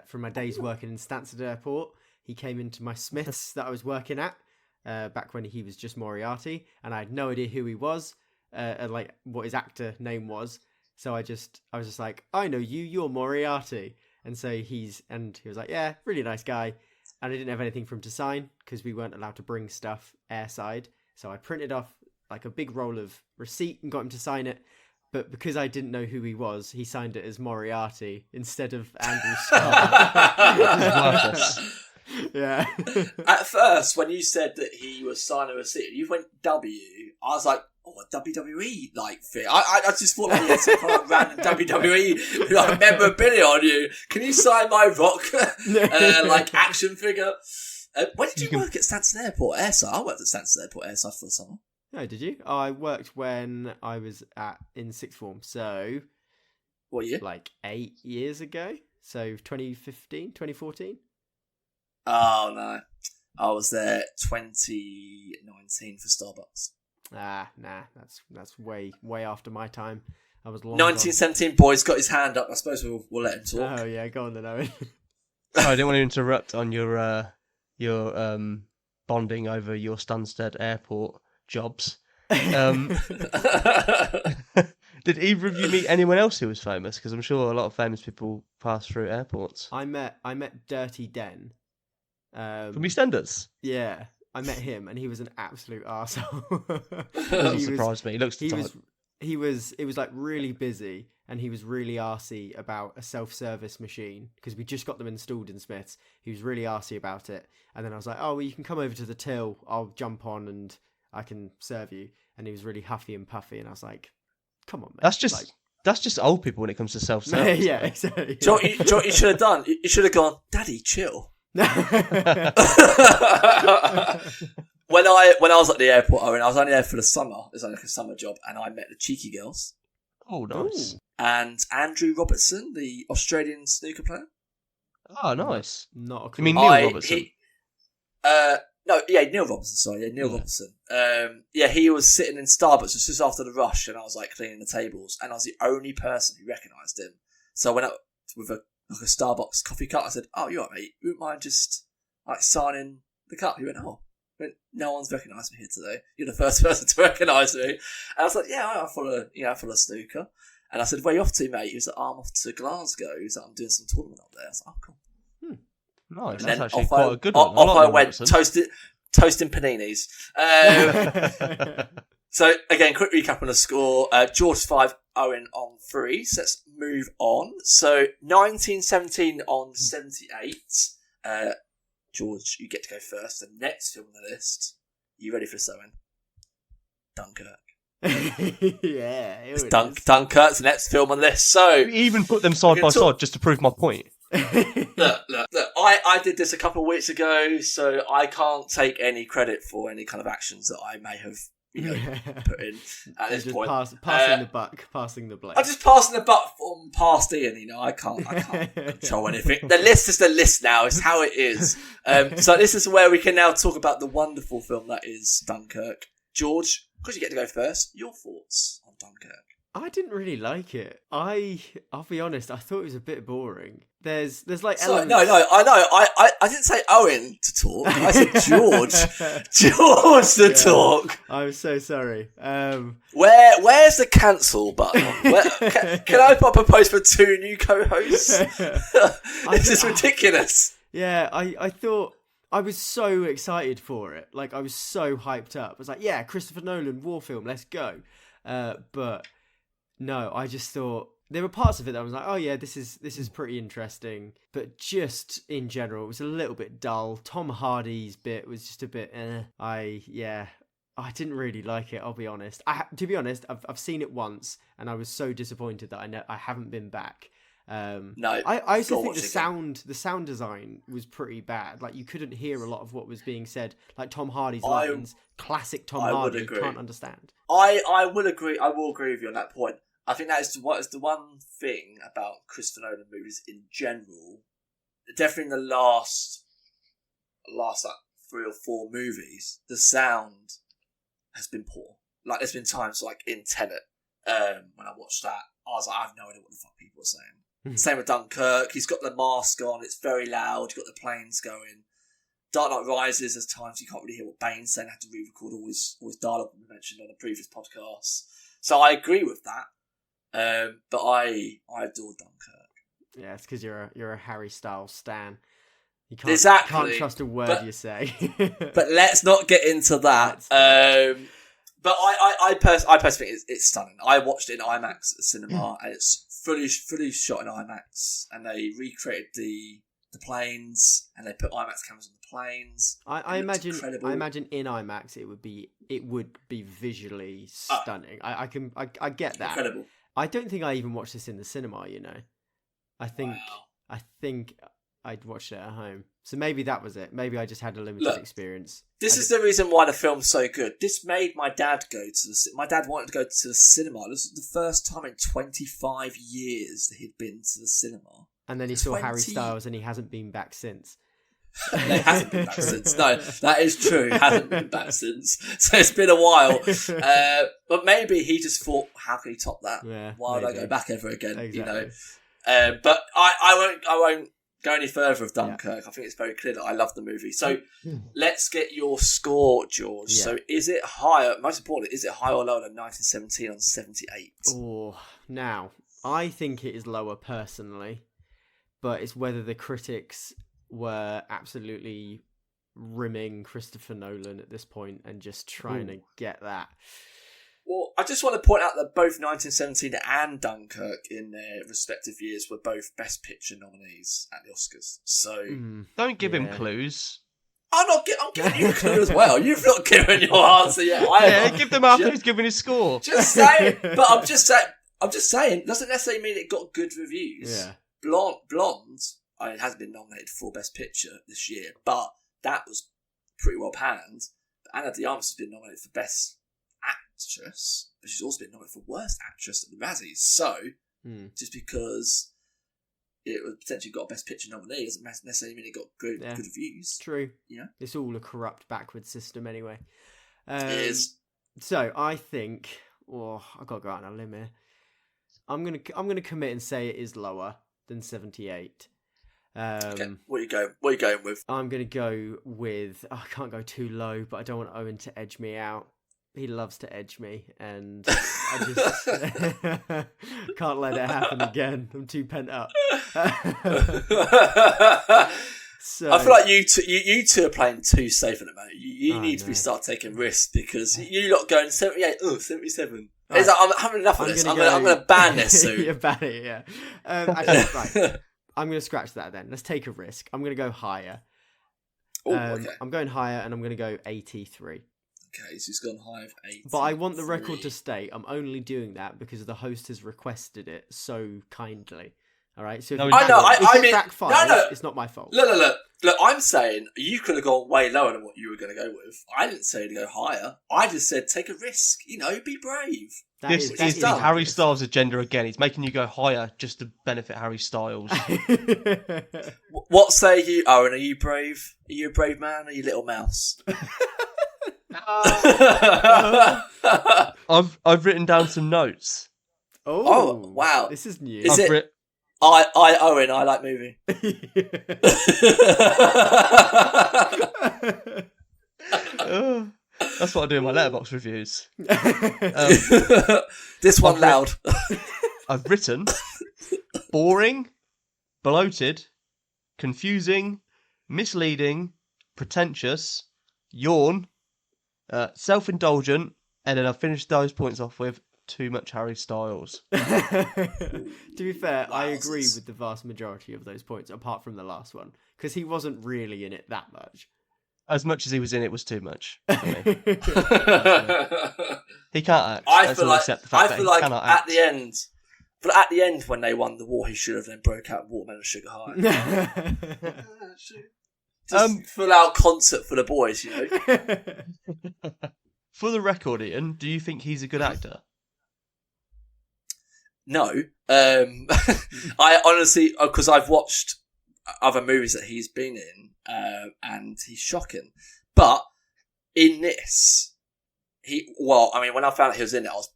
from my days working in Stansted Airport. He came into my Smiths that I was working at back when he was just Moriarty, and I had no idea who he was, and like what his actor name was. So I was just like, I know you, you're Moriarty. And so he was like, yeah, really nice guy. And I didn't have anything for him to sign because we weren't allowed to bring stuff airside. So I printed off like a big roll of receipt and got him to sign it. But because I didn't know who he was, he signed it as Moriarty instead of Andrew Scott. Yeah. At first, when you said that he was signing a receipt, you went W. I was like, oh, a WWE like thing. I just thought like, he had some kind of random WWE like memorabilia on you. Can you sign my Rock like action figure? When did you work at Stansted Airport Airside? I worked at Stansted Airport Airside for the summer. Oh, did you? Oh, I worked when I was in sixth form. So, what year? Like 8 years ago. So 2015, 2014. Oh no, I was there 2019 for Starbucks. Nah, that's way after my time. I was long 1917 boy's got his hand up. I suppose we'll let him talk. Oh yeah, go on then, Owen. I didn't want to interrupt on your bonding over your Stansted Airport jobs. Did either of you meet anyone else who was famous? Because I'm sure a lot of famous people pass through airports. I met Dirty Den. From EastEnders? Yeah, I met him, and he was an absolute arsehole. Doesn't surprise me. He looks the type. It was like really busy, and he was really arsey about a self-service machine because we just got them installed in Smiths. He was really arsey about it, and then I was like, "Oh, well, you can come over to the till. I'll jump on and I can serve you." And he was really huffy and puffy, and I was like, "Come on, man." That's just old people when it comes to self-service. Yeah, exactly. Do you know what you should have done? You should have gone, Daddy, chill. when I was at the airport, I was only there for the summer. It was like a summer job, and I met the Cheeky Girls. Oh, nice. And Andrew Robertson, the Australian snooker player. Oh, nice. Not a clue. You mean Neil Robertson? Neil Robertson. Sorry, Neil Robertson. He was sitting in Starbucks just after the rush, and I was like cleaning the tables, and I was the only person who recognised him. So I went up with a Starbucks coffee cup. I said, "Oh, you're right, mate. You wouldn't mind just like signing the cup?" He went, "Oh." No one's recognised me here today. You're the first person to recognise me. And I was like, "Yeah, I follow snooker." And I said, "Where are you off to, mate?" He was like, "I'm off to Glasgow." He was like, "I'm doing some tournament up there." I was like, "Oh, cool." Nice. And That's then actually quite a good one. Off I went, toasting paninis. So, again, quick recap on the score. George 5, Owen on 3. So let's move on. So, 1917 on 78. George, you get to go first. The next film on the list. You ready for this, Owen? Dunkirk. Yeah. Dunkirk's the next film on the list. So, you even put them side by side just to prove my point. Look. I did this a couple of weeks ago, so I can't take any credit for any kind of actions that I may have put in at this point. Passing the blame. I'm just passing the buck from past Ian. I can't control anything. The list is the list now. It's how it is. So this is where we can now talk about the wonderful film that is Dunkirk. George, because you get to go first, your thoughts on Dunkirk? I didn't really like it. I'll be honest. I thought it was a bit boring. There's like elements. No, I know. I didn't say Owen to talk. I said George. George to talk. I'm so sorry. Where's the cancel button? Can I propose for 2 new co-hosts? This is ridiculous. Yeah, I thought I was so excited for it. Like I was so hyped up. I was like, yeah, Christopher Nolan war film, let's go. But no, I just thought there were parts of it that I was like, oh yeah, this is pretty interesting. But just in general, it was a little bit dull. Tom Hardy's bit was just a bit. I didn't really like it. I'll be honest. To be honest, I've seen it once, and I was so disappointed that I haven't been back. No, I also gotta think watch it again. the sound design was pretty bad. Like you couldn't hear a lot of what was being said. Like Tom Hardy's I lines, classic Tom I would Hardy, agree. can't understand. I will agree. I will agree with you on that point. I think that is what is the one thing about Christopher Nolan movies in general. Definitely in the last like 3 or 4 movies, the sound has been poor. Like there's been times like in Tenet, when I watched that, I was like, I have no idea what the fuck people are saying. Same with Dunkirk. He's got the mask on. It's very loud. You've got the planes going. Dark Knight Rises, there's times you can't really hear what Bane's saying. I have to re-record all his dialogue we mentioned on a previous podcast. So I agree with that. But I adore Dunkirk. Yeah, it's because you're a Harry Styles stan. You can't trust a word you say. But let's not get into that. But I personally think it's stunning. I watched it in IMAX at the cinema, and it's fully shot in IMAX, and they recreated the planes, and they put IMAX cameras on the planes. I imagine in IMAX it would be visually stunning. I get that. Incredible. I don't think I even watched this in the cinema. You know, I think I'd watched it at home. So maybe that was it. Maybe I just had a limited experience. This is the reason why the film's so good. This made my dad go to the... My dad wanted to go to the cinema. This was the first time in 25 years that he'd been to the cinema. And then he saw Harry Styles and he hasn't been back since. No, he hasn't been back since. No, that is true. He hasn't been back since. So it's been a while. But maybe he just thought, how can he top that? Yeah, why would I go back ever again? Exactly. You know? But I won't go any further with Dunkirk. I think it's very clear that I love the movie. So let's get your score, George. Yeah. So is it higher, most importantly, is it higher or lower than 1917 on 78? Oh, now, I think it is lower personally, but it's whether the critics were absolutely rimming Christopher Nolan at this point and just trying to get that. Well, I just want to point out that both 1917 and Dunkirk in their respective years were both Best Picture nominees at the Oscars. So don't give him clues. I'm giving you a clue as well. You've not given your answer yet. Give them after he's given his score. Just saying. But I'm just saying. Doesn't necessarily mean it got good reviews. Yeah. Blonde. It hasn't been nominated for Best Picture this year, but that was pretty well panned. Anna de Armas has been nominated for Best Actress, but she's also been nominated for Worst Actress at the Razzies. So, just because it potentially got a Best Picture nominee doesn't necessarily mean it got good reviews. True. Yeah, it's all a corrupt, backward system anyway. It is. So I think, I gotta go out on a limb here. I'm gonna commit and say it is lower than 78. Okay. What are you going with? I'm gonna go with. I can't go too low, but I don't want Owen to edge me out. He loves to edge me, and I just can't let it happen again. I'm too pent up. So, I feel like you two are playing too safe at the moment. You need to start taking risks because you lot going 78, 77. Right. It's like, I'm having enough of this. I'm going to ban this soon. You're banning it, yeah. Actually, right. I'm going to scratch that then. Let's take a risk. I'm going to go higher. Okay. I'm going higher, and I'm going to go 83. Okay, so he's gone high of 80. But I want the record to state I'm only doing that because the host has requested it so kindly. All right, so if it backfires, it's not my fault. Look. I'm saying you could have gone way lower than what you were going to go with. I didn't say to go higher. I just said take a risk. Be brave. This is Harry Styles' agenda again. He's making you go higher just to benefit Harry Styles. What say you, Owen? Are you brave? Are you a brave man? Or are you a little mouse? I've written down some notes. Oh wow, this is new. Owen, I like movie. That's what I do in my letterbox reviews. This one loud. I've written boring, bloated, confusing, misleading, pretentious, yawn, self-indulgent, and then I've finished those points off with too much Harry Styles. To be fair, I agree with the vast majority of those points, apart from the last one, because he wasn't really in it that much. As much as he was in it was too much for me. He can't act. I feel like at the end, But at the end, when they won the war, he should have then broke out Watermelon Sugar High. Just full out concert for the boys, you know. For the record, Ian, do you think he's a good actor? No. I honestly, because I've watched other movies that he's been in, and he's shocking. But in this, when I found out he was in it, I was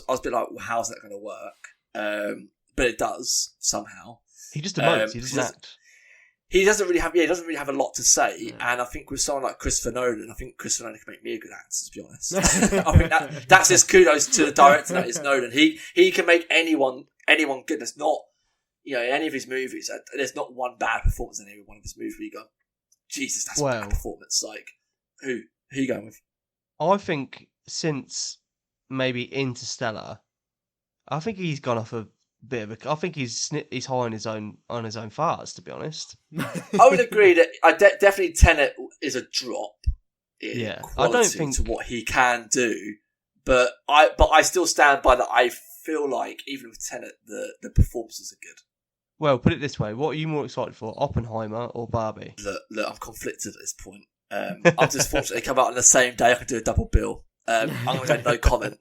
a bit like, well, how's that going to work? But it does somehow. He just emotes. He doesn't act. He doesn't really have a lot to say, and I think with someone like Christopher Nolan, I think Christopher Nolan can make me a good actor, to be honest. I think that's his kudos to the director, that is Nolan. He can make anyone good. There's not, in any of his movies, there's not one bad performance in any one of his movies where you go, Jesus, that's a bad performance. Like, who are you going with? I think since maybe Interstellar, I think he's gone off a bit of a. I think he's high on his own farts, to be honest. I would agree that definitely Tenet is a drop in quality I don't think to what he can do, but I still stand by that. I feel like even with Tenet, the performances are good. Well, put it this way: what are you more excited for, Oppenheimer or Barbie? Look, I'm conflicted at this point. I'm just fortunate they come out on the same day. I can do a double bill. I'm going to go no comment.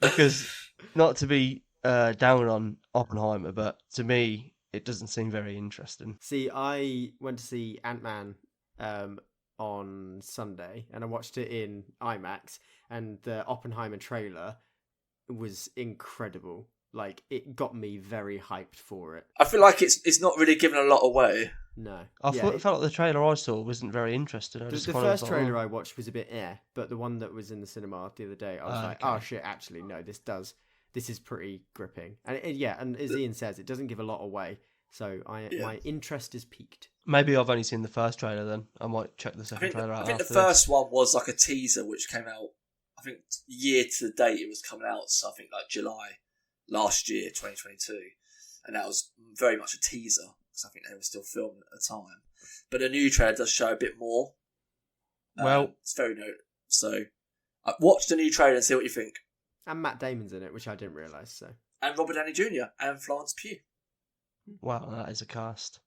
Because, not to be down on Oppenheimer, but to me, it doesn't seem very interesting. See, I went to see Ant-Man on Sunday, and I watched it in IMAX, and the Oppenheimer trailer was incredible. Like, it got me very hyped for it. I feel like it's not really giving a lot away. No. I felt like the trailer I saw wasn't very interesting. The first trailer I watched was a bit but the one that was in the cinema the other day, I was like, oh shit, actually, no, this is pretty gripping. And and as Ian says, it doesn't give a lot away. So my interest is piqued. Maybe I've only seen the first trailer then. I might check the second trailer out. I think the first one was like a teaser which came out, I think year to the date it was coming out, so I think like July last year, 2022. And that was very much a teaser, because I think they were still filming at the time. But the new trailer does show a bit more. It's very noted. So watch the new trailer and see what you think. And Matt Damon's in it, which I didn't realise. So. And Robert Downey Jr. and Florence Pugh. Wow, that is a cast.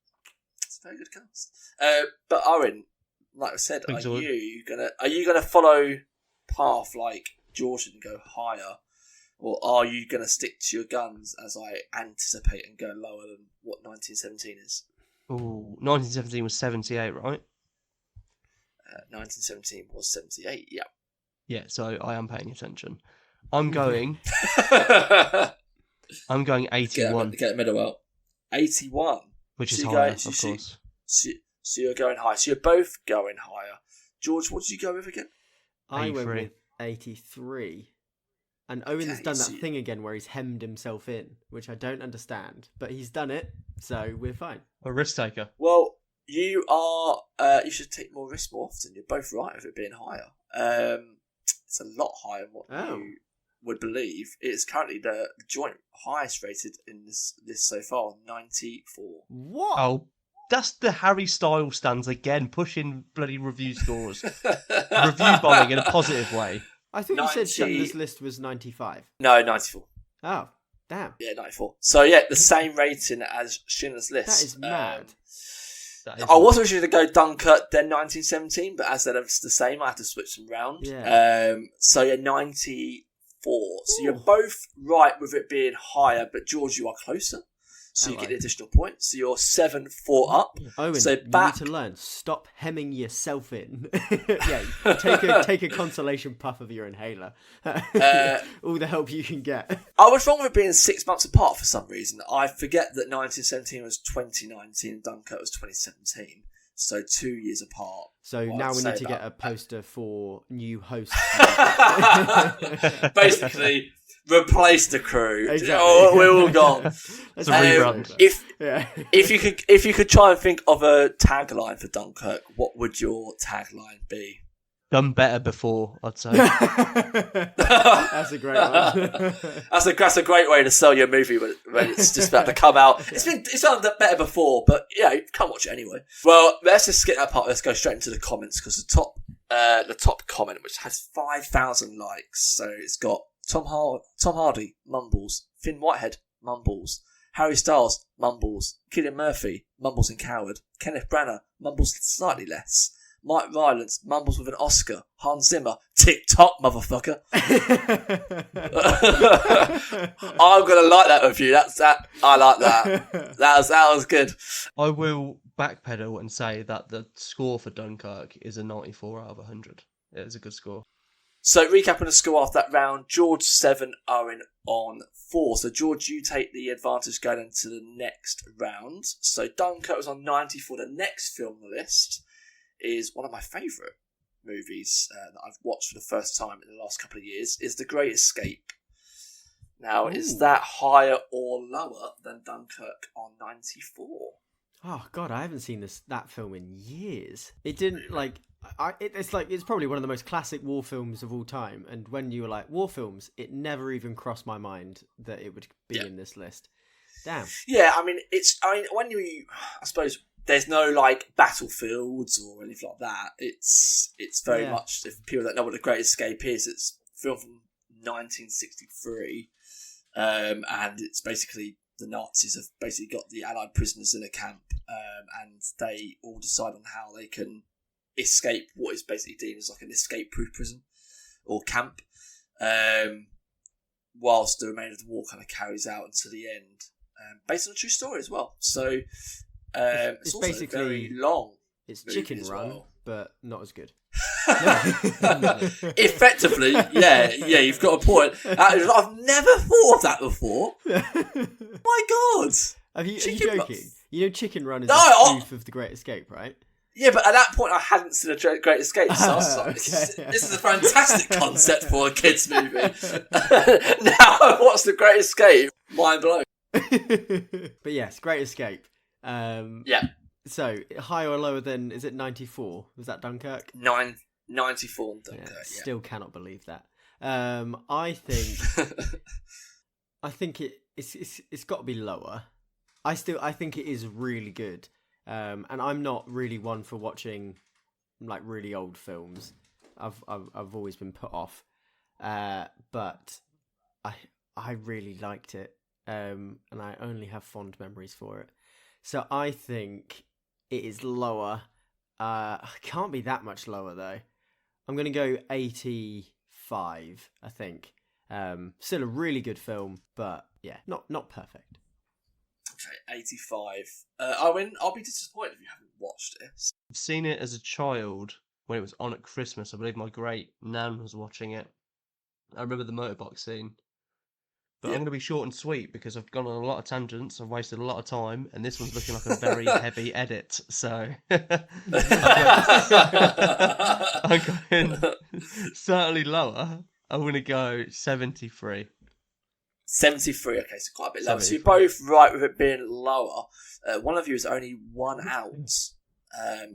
It's a very good cast. But Owen, like I said, are you gonna follow path like George and go higher, or are you gonna stick to your guns as I anticipate and go lower than what 1917 is? Ooh, 1917 was 78, right? 1917 was 78. Yeah. Yeah, so I am paying attention. I'm going 81. Get a middle out. 81. Which is higher, of course. So you're going high. So you're both going higher. George, what did you go with again? I went with 83. And Owen's done that thing again where he's hemmed himself in, which I don't understand. But he's done it, so we're fine. A risk taker. Well, you are... you should take more risks more often. You're both right with it being higher. It's a lot higher than what you would believe. It's currently the joint highest rated in this so far, 94. What? Oh, that's the Harry Styles stands again, pushing bloody review scores. Review bombing in a positive way. I thought you said Schindler's List was 95. No, 94. Oh, damn. Yeah, 94. So yeah, the same rating as Schindler's List. That is mad. I was originally to go Dunkirk, then 1917, but as they're the same, I had to switch them round. Yeah. So yeah, 94. So you're both right with it being higher, but George, you are closer. So you get the additional point. So you're 7-4 up. Owen, so you need to learn. Stop hemming yourself in. Take a consolation puff of your inhaler. All the help you can get. I was wrong with being 6 months apart for some reason. I forget that 1917 was 2019 and Dunkirk was 2017. So 2 years apart. So now we need to get a poster for new hosts. Basically, replace the crew. Exactly. Oh, we're all gone. It's a rebrand. If you could try and think of a tagline for Dunkirk, what would your tagline be? Done better before, I'd say. That's a great one. That's a great way to sell your movie when it's just about to come out. It's done better before, but yeah, you can't watch it anyway. Well, let's just skip that part. Let's go straight into the comments, because the top comment, which has 5,000 likes, so it's got Tom Hardy, mumbles. Finn Whitehead, mumbles. Harry Styles, mumbles. Cillian Murphy, mumbles and coward. Kenneth Branagh, mumbles slightly less. Mike Rylance, mumbles with an Oscar. Hans Zimmer, TikTok, motherfucker. I'm gonna like that review. That. I like that. That was good. I will backpedal and say that the score for Dunkirk is a 94 out of 100. It is a good score. So, recapping the score after that round, George 7, Owen on 4. So, George, you take the advantage going into the next round. So, Dunkirk was on 94. The next film on the list is one of my favourite movies that I've watched for the first time in the last couple of years, is The Great Escape. Now, is that higher or lower than Dunkirk on 94? Oh, God, I haven't seen that film in years. It didn't, like... It's probably one of the most classic war films of all time, and when you were like war films, it never even crossed my mind that it would be in this list. Damn. Yeah, I mean when I suppose there's no like battlefields or anything like that. It's very much, if people don't know what The Great Escape is, it's a film from 1963, and it's basically the Nazis have basically got the Allied prisoners in a camp, and they all decide on how they can escape what is basically deemed as like an escape-proof prison or camp, whilst the remainder of the war kind of carries out until the end, based on a true story as well. So it's also basically very long. It's Chicken Run, but not as good. Effectively, yeah, you've got a point. I've never thought of that before. My God, are you joking? You know, Chicken Run is a spoof of The Great Escape, right? Yeah, but at that point I hadn't seen A Great Escape, so I was like, this is a fantastic concept for a kids' movie. Now I've watched The Great Escape, mind blown. But yes, Great Escape. Yeah. So, higher or lower than, is it 94? Was that Dunkirk? 94 on Dunkirk, yeah. Still cannot believe that. I think it's got to be lower. I think it is really good. And I'm not really one for watching like really old films. I've always been put off. But I really liked it. And I only have fond memories for it. So I think it is lower. Can't be that much lower though. I'm going to go 85, I think. Still a really good film, but yeah, not perfect. Okay, 85. Owen, I'll be disappointed if you haven't watched this. I've seen it as a child when it was on at Christmas. I believe my great nan was watching it. I remember the motorbox scene. But I'm going to be short and sweet because I've gone on a lot of tangents. I've wasted a lot of time, and this one's looking like a very heavy edit. So I'm going certainly lower. I'm going to go 73. 73, okay, so quite a bit lower. So you're both right with it being lower. One of you is only one out.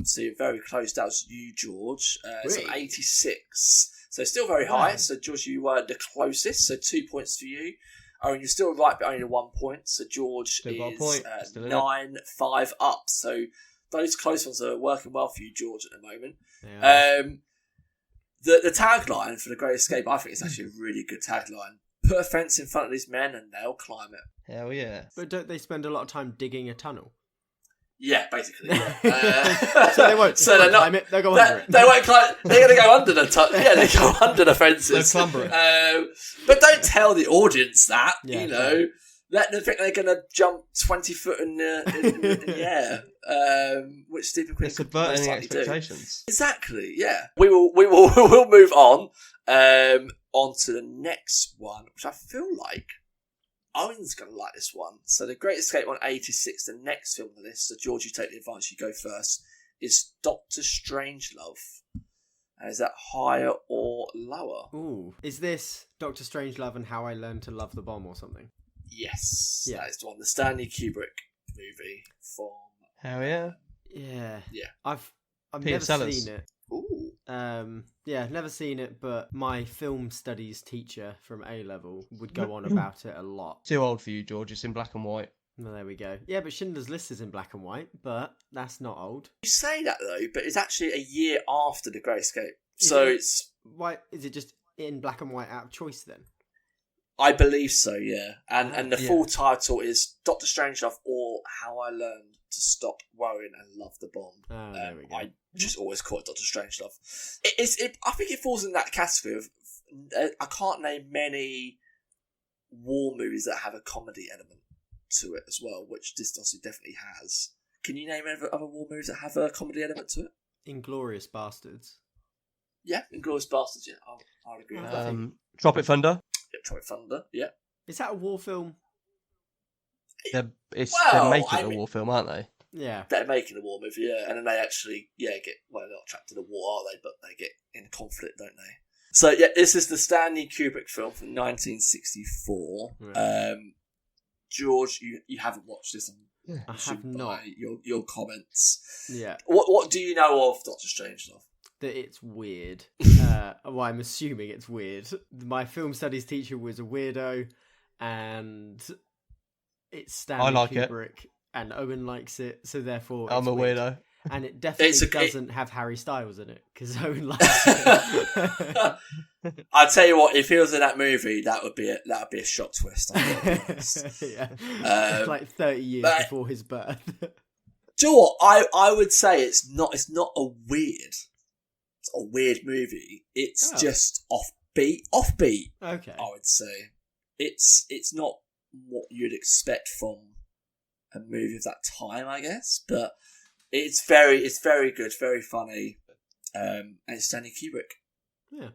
So you're very close. That was you, George. So 86. So still very high. So George, you were the closest. So 2 points for you. Owen, you're still right, but only 1 point. So George is 9-5 up. So those close ones are working well for you, George, at the moment. The tagline for The Great Escape, I think, is actually a really good tagline. Put a fence in front of these men and they'll climb it. Hell yeah. But don't they spend a lot of time digging a tunnel? Yeah, basically. Yeah. So they won't. So they're not climb it. They'll go under it. They won't climb. They're going to go under the tunnel. Yeah, they go under the fences. They'll climber it. But don't tell the audience that. Yeah, you know, let them think they're going to jump 20 foot in the air. Which Stephen Quinn it's subverting expectations. Do. Exactly. Yeah. We'll move on. On to the next one, which I feel like Owen's going to like this one. So The Great Escape on 86, the next film on the list, so George, you take the advantage, you go first, is Doctor Strangelove. And is that higher or lower? Ooh. Is this Doctor Strangelove and How I Learned to Love the Bomb or something? Yes. Yeah. That is the one. The Stanley Kubrick movie from... Hell yeah. Yeah. Yeah. I've Peter never Sellers. seen it. Ooh. Yeah, never seen it, but my film studies teacher from A-level would go on about it a lot. Too old for you, George. It's in black and white. Well, there we go. Yeah, but Schindler's List is in black and white, but that's not old. You say that though, but it's actually a year after The Great Escape. So it's... Why is it just in black and white out of choice then? I believe so, yeah. And the Yeah. full title is Doctor Strangelove or How I Learned to Stop Worrying and Love the Bomb. Oh, there we go. I just always call it Doctor Strangelove. I think it falls in that category of I can't name many war movies that have a comedy element to it as well, which this definitely has. Can you name any other war movies that have a comedy element to it? Inglourious Bastards. Yeah, Inglourious Bastards, yeah. I'll agree with that. Tropic Thunder. Yeah, Tropic Thunder, yeah. Is that a war film? They're making I a mean- war film, aren't they? Yeah. They're making a war movie, yeah, and then they actually, get, well, they're not trapped in a war, are they? But they get in conflict, don't they? So, yeah, this is the Stanley Kubrick film from 1964. Right. George, you haven't watched this, I have assuming not. by your comments. Yeah. What do you know of Doctor Strangelove? That it's weird. Well, I'm assuming it's weird. My film studies teacher was a weirdo, and it's Stanley I like it. Kubrick, and Owen likes it, so therefore I'm it's a weird. weirdo. And it definitely doesn't have Harry Styles in it, because Owen likes it. I'll tell you what, if he was in that movie, that would be a shock twist. I'm gonna be honest. Yeah. Like 30 years before his birth. Do you know what? I would say it's not a weird movie. It's just offbeat. Okay. I would say it's not what you'd expect from a movie of that time, I guess, but it's very good, very funny, and it's Stanley Kubrick. Yeah,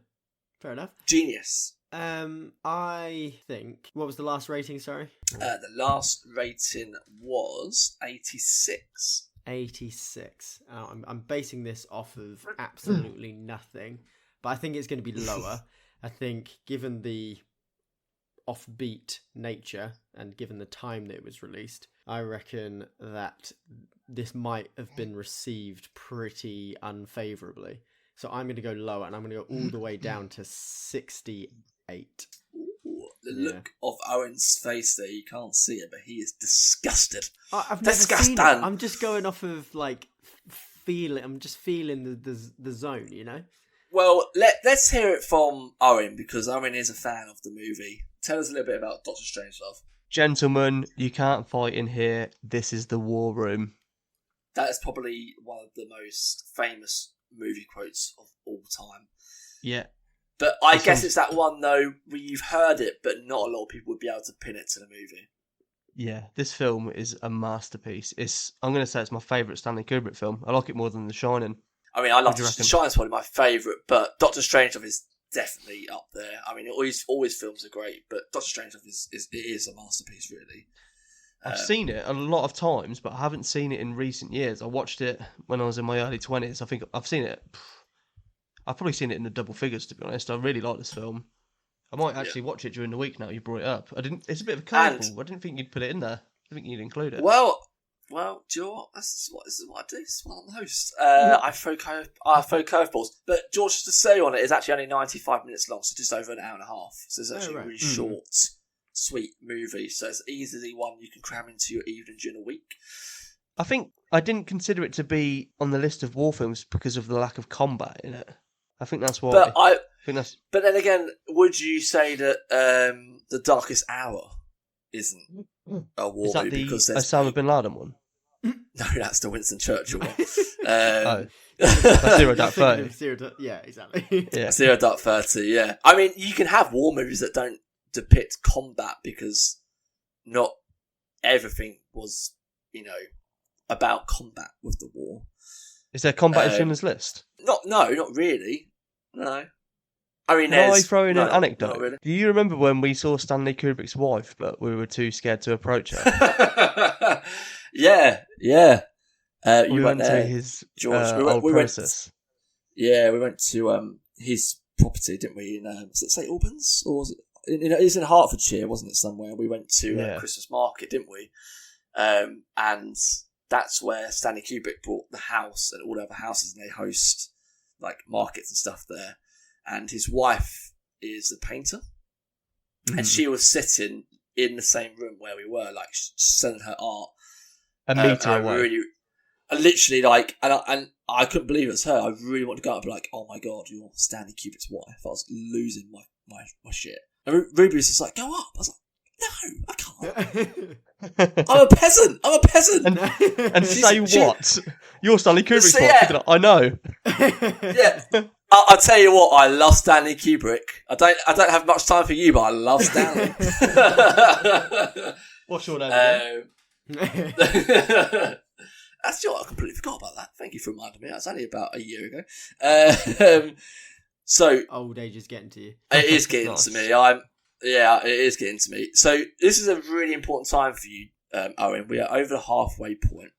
fair enough. Genius. I think, what was the last rating? Sorry, The last rating was 86. 86. I'm basing this off of absolutely nothing, but I think it's going to be lower. I think, given the offbeat nature and given the time that it was released, I reckon that this might have been received pretty unfavourably. So I'm going to go lower, and I'm going to go all the way down to 68. Ooh, the look of Owen's face there, you can't see it, but he is disgusted. I've never seen it. I'm just going off of, like, feeling. I'm just feeling the zone, you know? Well, let's hear it from Owen, because Owen is a fan of the movie. Tell us a little bit about Doctor Strangelove. Gentlemen, you can't fight in here. This is the war room. That is probably one of the most famous movie quotes of all time. Yeah. But I guess it's that one, though, where you've heard it, but not a lot of people would be able to pin it to the movie. Yeah, this film is a masterpiece. I'm going to say it's my favourite Stanley Kubrick film. I like it more than The Shining. I mean, I love do you The reckon? Shine's probably my favourite, but Doctor Strangelove is definitely up there. I mean, all his films are great, but Doctor Strangelove is a masterpiece, really. I've seen it a lot of times, but I haven't seen it in recent years. I watched it when I was in my early 20s. I think I've seen it. I've probably seen it in the double figures, to be honest. I really like this film. I might actually watch it during the week now you brought it up. It's a bit of a curveball. I didn't think you'd put it in there. I think you'd include it. Well, do you know what? This is what I do. This is what I'm the host. I throw curveballs. But George, just to say on it, is actually only 95 minutes long, so just over an hour and a half. So it's actually a really short, sweet movie. So it's easily one you can cram into your evening during a week. I think I didn't consider it to be on the list of war films because of the lack of combat in it. I think that's why. But then again, would you say that The Darkest Hour isn't a war movie? Is that the Osama bin Laden one? No, that's the Winston Churchill one. That's Zero Dark 30. Yeah, exactly. Yeah. Zero Dark 30, yeah. I mean, you can have war movies that don't depict combat because not everything was, about combat with the war. Is there combat in Schindler's List? Not really. No. I mean, Can I throw in an anecdote? Not really. Do you remember when we saw Stanley Kubrick's wife, but we were too scared to approach her? Yeah. We went to his George. old premises. We went to his property, didn't we? In was it St Albans, or was it? It's in Hertfordshire, wasn't it? Somewhere we went to Christmas market, didn't we? And that's where Stanley Kubrick bought the house and all the other houses, and they host like markets and stuff there. And his wife is a painter, and she was sitting in the same room where we were, like selling her art. A metre away. Literally, like, and I couldn't believe it was her. I really wanted to go up and be like, oh my god, you're Stanley Kubrick's wife. I was losing my shit. And Ruby was just like, go up. I was like, no, I can't. I'm a peasant. And say what? You're Stanley Kubrick's So, boss. yeah. I know. Yeah. I'll tell you what, I love Stanley Kubrick. I don't have much time for you, but I love Stanley. What's your name again? That's what I completely forgot about that. Thank you for reminding me. That was only about a year ago. So old age is getting to you. it is getting to me. It is getting to me. So this is a really important time for you, Owen. We are over the halfway point.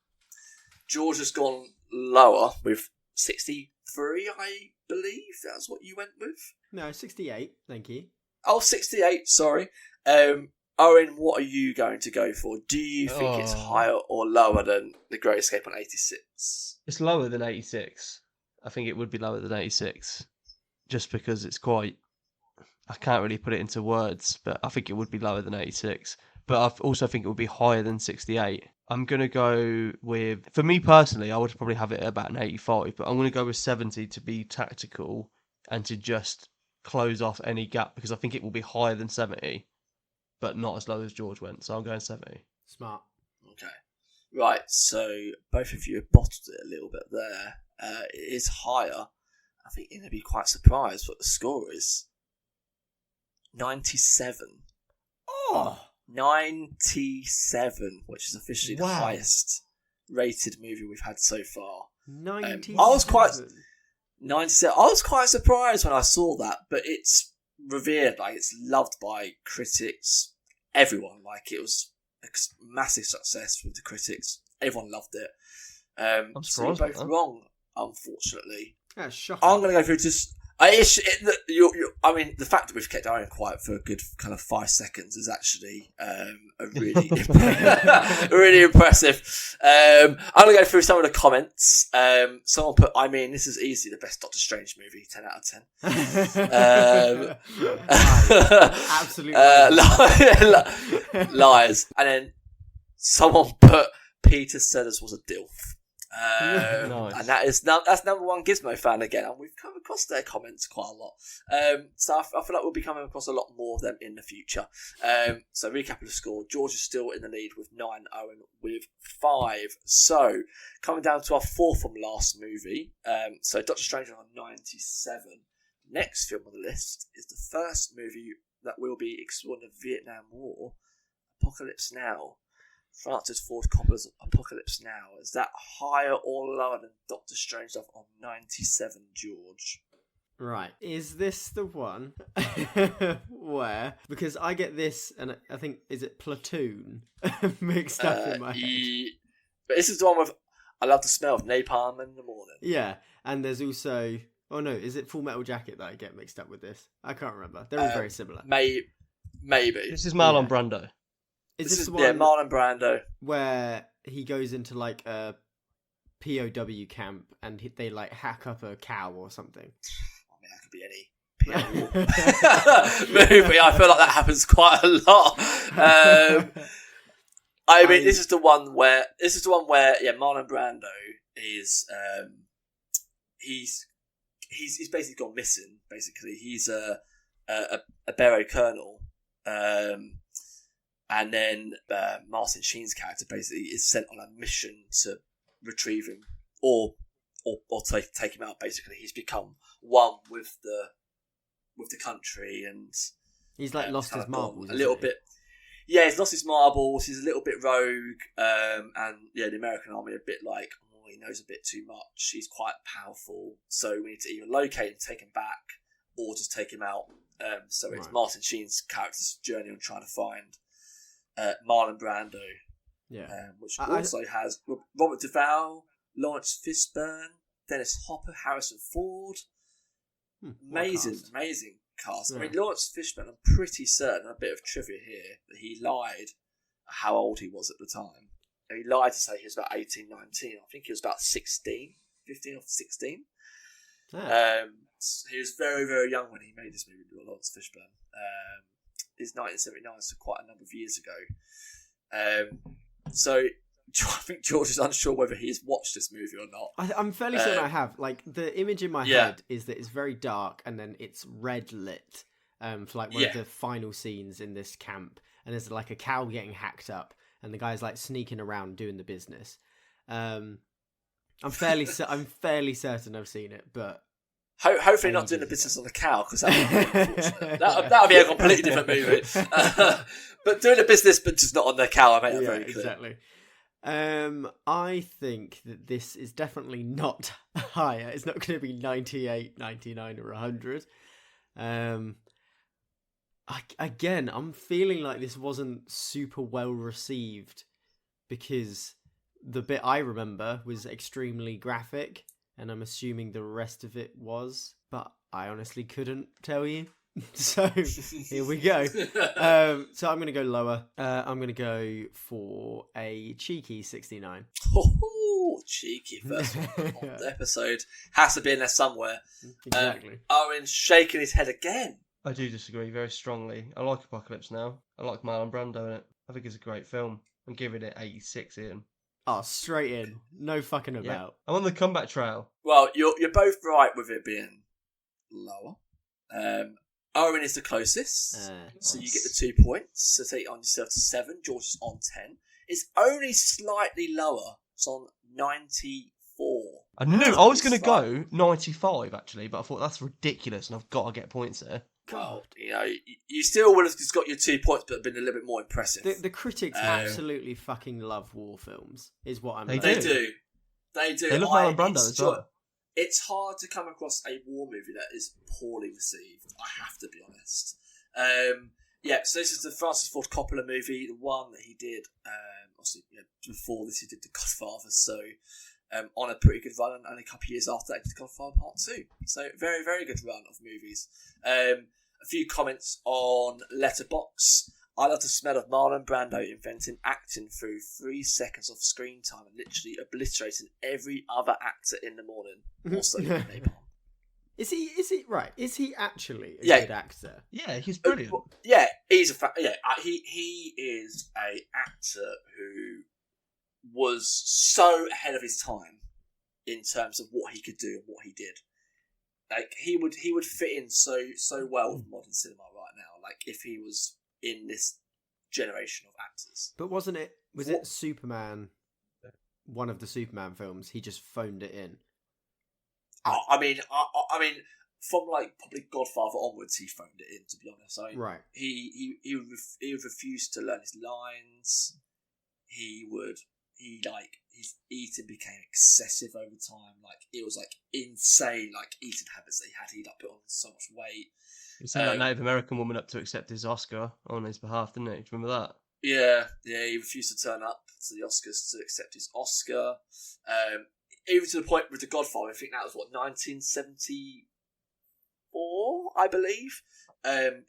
George has gone lower with 63, I believe. That's what you went with. No, 68. Thank you. Oh, 68. Sorry. Owen, what are you going to go for? Do you think it's higher or lower than The Great Escape on 86? It's lower than 86. I think it would be lower than 86. Just because it's quite... I can't really put it into words, but I think it would be lower than 86. But I also think it would be higher than 68. I'm going to go with... For me personally, I would probably have it at about an 85, but I'm going to go with 70 to be tactical and to just close off any gap, because I think it will be higher than 70. But not as low as George went, so I'm going 70. Smart. Okay. Right, so both of you have bottled it a little bit there. It is higher. I think you're going to be quite surprised what the score is. 97. Oh! 97, which is officially the Wow. highest rated movie we've had so far. 97. I was quite 97. I was quite surprised when I saw that, but it's revered, like it's loved by critics, everyone. Like it was a massive success with the critics. Everyone loved it. I'm so you're surprised both by that. wrong, unfortunately. That's shocking. I'm going to go through just. I mean, the fact that we've kept Owen quiet for a good kind of 5 seconds is actually a really, really impressive. I'm going to go through some of the comments. Someone put, I mean, this is easily the best Doctor Strange movie, 10 out of 10. Absolutely. Lies. And then someone put, Peter Sellers was a DILF. Nice. And that's number one Gizmo fan again, and we've come across their comments quite a lot. So I feel like we'll be coming across a lot more of them in the future. So recap of the score: George is still in the lead with 9, Owen with 5. So coming down to our fourth from last movie. So Doctor Strange on 97. Next film on the list is the first movie that will be exploring the Vietnam War, Apocalypse Now. Francis Ford Coppola's Apocalypse Now. Is that higher or lower than Doctor Strange on 97, George? Right. Is this the one where... Because I get this, and I think, is it Platoon? Mixed up in my head. But this is the one with, I love the smell of napalm in the morning. Yeah, and there's also... Oh no, is it Full Metal Jacket that I get mixed up with this? I can't remember. They're all very similar. Maybe. This is Marlon Brando. Is this the one Marlon Brando, where he goes into like a POW camp and they like hack up a cow or something? I mean, that could be any movie. I feel like that happens quite a lot. I mean, this is the one where Marlon Brando is he's basically gone missing. Basically, he's a Barrow Colonel. And then Martin Sheen's character basically is sent on a mission to retrieve him or take him out. Basically, he's become one with the country, and he's like lost his marbles a little bit. Yeah, he's lost his marbles. He's a little bit rogue, and the American army are a bit like, he knows a bit too much. He's quite powerful, so we need to either locate and take him back, or just take him out. So it's Martin Sheen's character's journey on trying to find Marlon Brando, which also has Robert Duvall, Lawrence Fishburne, Dennis Hopper, Harrison Ford. Amazing cast. I mean, Lawrence Fishburne, I'm pretty certain, a bit of trivia here, that he lied how old he was at the time. He lied to say he was about 18, 19. I think he was about 16, 15 or 16. Yeah. He was very, very young when he made this movie, Lawrence Fishburne. Is 1979, so quite a number of years ago. So I think George is unsure whether he's watched this movie or not. I'm fairly certain I have. Like, the image in my head is that it's very dark and then it's red lit, for like one of the final scenes in this camp, and there's like a cow getting hacked up, and the guy's like sneaking around doing the business. I'm fairly certain I've seen it, but hopefully not doing the business on the cow, because that would be a completely different movie. But doing the business, but just not on the cow, I made that very clear. Exactly. I think that this is definitely not higher. It's not going to be 98, 99 or 100. Again, I'm feeling like this wasn't super well received because the bit I remember was extremely graphic, and I'm assuming the rest of it was, but I honestly couldn't tell you. So here we go. So I'm going to go lower. I'm going to go for a cheeky 69. Oh, cheeky first one on the episode. Has to be in there somewhere. Exactly. Owen's shaking his head again. I do disagree very strongly. I like Apocalypse Now. I like Marlon Brando in it. I think it's a great film. I'm giving it 86 in. Oh, straight in. No fucking about. Yeah. I'm on the comeback trail. Well, you're both right with it being lower. Owen is the closest, so you get the 2 points. So take it on yourself to 7. George is on 10. It's only slightly lower. It's on 94. I knew I was going to go 95 actually, but I thought that's ridiculous, and I've got to get points there. God, you still would have just got your 2 points, but been a little bit more impressive. The critics absolutely fucking love war films, is what I'm. They do. They love Marlon Brando as well. It's hard to come across a war movie that is poorly received. I have to be honest. So this is the Francis Ford Coppola movie, the one that he did. Obviously, before this he did The Godfather. So on a pretty good run, and only a couple of years after that, he did Godfather Part 2. So very, very good run of movies. A few comments on Letterboxd. I love the smell of Marlon Brando inventing acting through 3 seconds of screen time and literally obliterating every other actor in the morning. Also, Is he right? Is he actually a good actor? Yeah, he's brilliant. He's he is a actor who was so ahead of his time in terms of what he could do and what he did. Like he would fit in so well with modern cinema right now. Like if he was in this generation of actors. But was it Superman? One of the Superman films, he just phoned it in. I mean, from like probably Godfather onwards, he phoned it in. To be honest, right. He refused to learn his lines. His eating became excessive over time. Like it was like insane, like eating habits that he had. He'd put on so much weight. He sent that Native American woman up to accept his Oscar on his behalf, didn't he? Do you remember that? Yeah, he refused to turn up to the Oscars to accept his Oscar. Even to the point with The Godfather, I think that was 1974, I believe.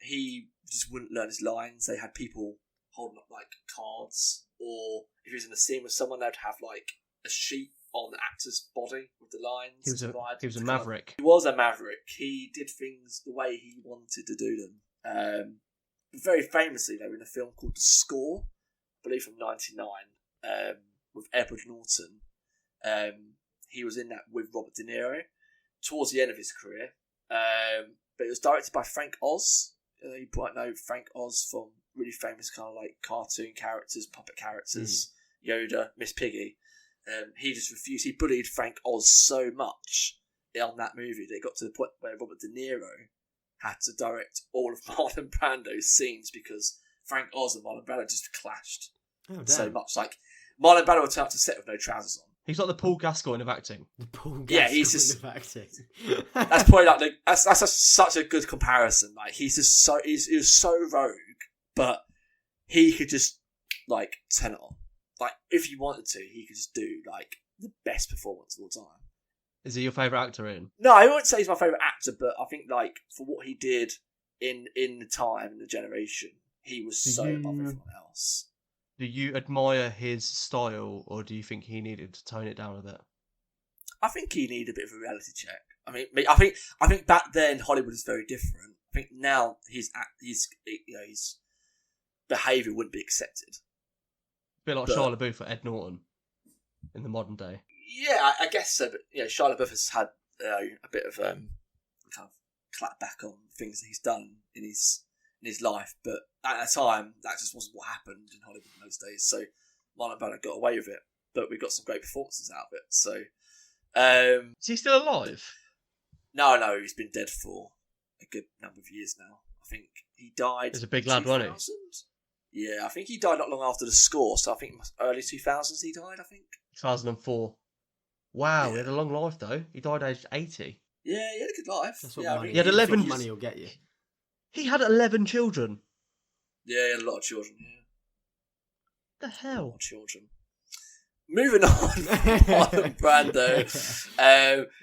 He just wouldn't learn his lines. They had people holding up like cards, or if he was in a scene with someone, they'd have like a sheet on the actor's body with the lines. He was a maverick. He was a maverick. He did things the way he wanted to do them. Very famously, they were in a film called The Score, I believe from 1999, with Edward Norton. He was in that with Robert De Niro towards the end of his career. But it was directed by Frank Oz. You might know Frank Oz from really famous kind of like cartoon characters, puppet characters, Yoda, Miss Piggy. He just refused. He bullied Frank Oz so much on that movie that it got to the point where Robert De Niro had to direct all of Marlon Brando's scenes because Frank Oz and Marlon Brando just clashed so much. Like Marlon Brando would turn up to set with no trousers on. He's like the Paul Gascoigne of acting. He's just of acting. That's probably like that's such a good comparison. Like he was so rogue, but he could just like turn it on. Like if he wanted to, he could just do like the best performance of all time. Is he your favourite actor, Ian? No, I wouldn't say he's my favourite actor, but I think like for what he did in the time and the generation, he was above everyone else. Do you admire his style, or do you think he needed to tone it down a bit? I think he needed a bit of a reality check. I mean, I think back then Hollywood was very different. I think now his behaviour wouldn't be accepted. A bit like Shia LaBeouf or Ed Norton in the modern day. Yeah, I guess so. But Shia LaBeouf has had a bit of kind of clap back on things that he's done in his life, but at the time that just wasn't what happened in Hollywood in those days. So Marlon Brando got away with it, but we got some great performances out of it. So, is he still alive? No, he's been dead for a good number of years now. I think he died. He's a big lad, wasn't he? Yeah, I think he died not long after The Score. So I think early 2000s he died. I think 2004. Wow, he had a long life though. He died aged 80. Yeah, he had a good life. That's what yeah, money, he had 11 that's what money will get you. He had 11 children. Yeah, he had a lot of children. Yeah. The hell? A lot of children. Moving on, Marlon Brando.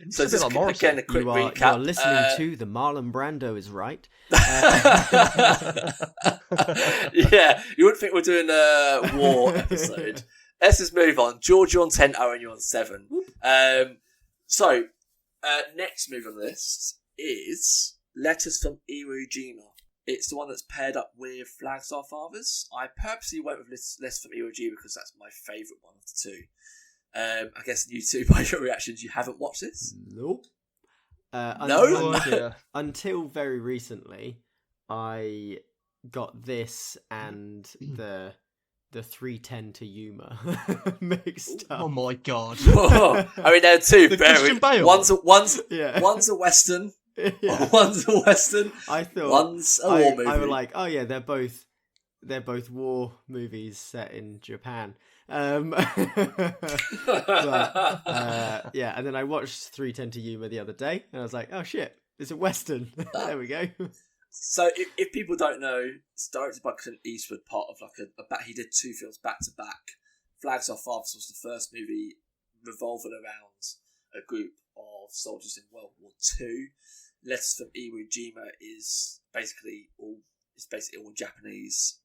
So just again a quick recap. You're listening to the Marlon Brando is right. Yeah, you wouldn't think we're doing a war episode. Let's just move on. George, you're on 10, Owen, you're on 7. So, next move on the list is Letters from Iwo Jima. It's the one that's paired up with Flags Our Fathers. I purposely went with Letters from Iwo Jima because that's my favourite one of the two. I guess you two, by your reactions, you haven't watched this? Nope. No? Until very recently, I got this and the 310 to Yuma mixed up. Oh my god! I mean, they're two Christian Bale. One's a western. Yeah. One's a western. I thought one's a war movie. I was like, oh yeah, they're both war movies set in Japan. But, yeah, and then I watched 310 to Yuma the other day, and I was like, oh shit, it's a western. There we go. So, if people don't know, it's directed by Clint Eastwood, part of he did 2 films back to back. Flags Our Fathers was the first movie revolving around a group of soldiers in World War II. Letters from Iwo Jima is basically all Japanese,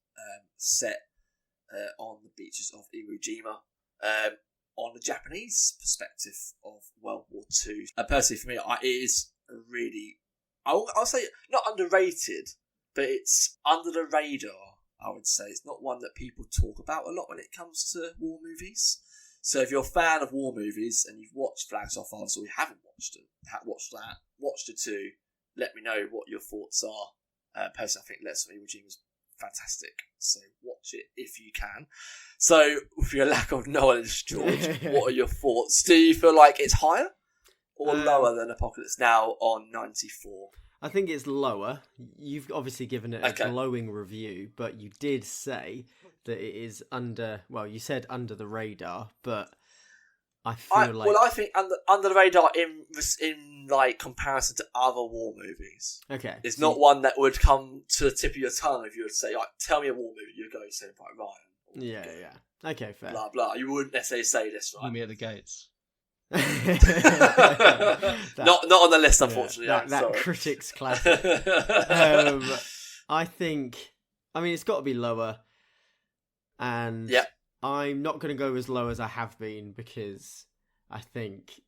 set on the beaches of Iwo Jima, on the Japanese perspective of World War II. Personally, for me, it is a really, I'll say not underrated, but it's under the radar. I would say it's not one that people talk about a lot when it comes to war movies. So if you're a fan of war movies and you've watched Flags Our Fathers or you haven't watched the two, let me know what your thoughts are. Personally, I think Letters from Iwo Jima was fantastic, so watch it if you can. So with your lack of knowledge, George, what are your thoughts? Do you feel like it's higher or lower than Apocalypse Now on 94? I think it's lower. You've obviously given it a glowing review, but you did say that it is you said under the radar, but I think under the radar in like comparison to other war movies. Okay. It's not one that would come to the tip of your tongue if you would say, like, tell me a war movie, you'd go Saving Private Ryan. Yeah. Okay, fair. Blah, blah. You wouldn't necessarily say this, right? Meet me at the gates. Not on the list, unfortunately. That critics classic. I think, it's got to be lower, and I'm not going to go as low as I have been because I think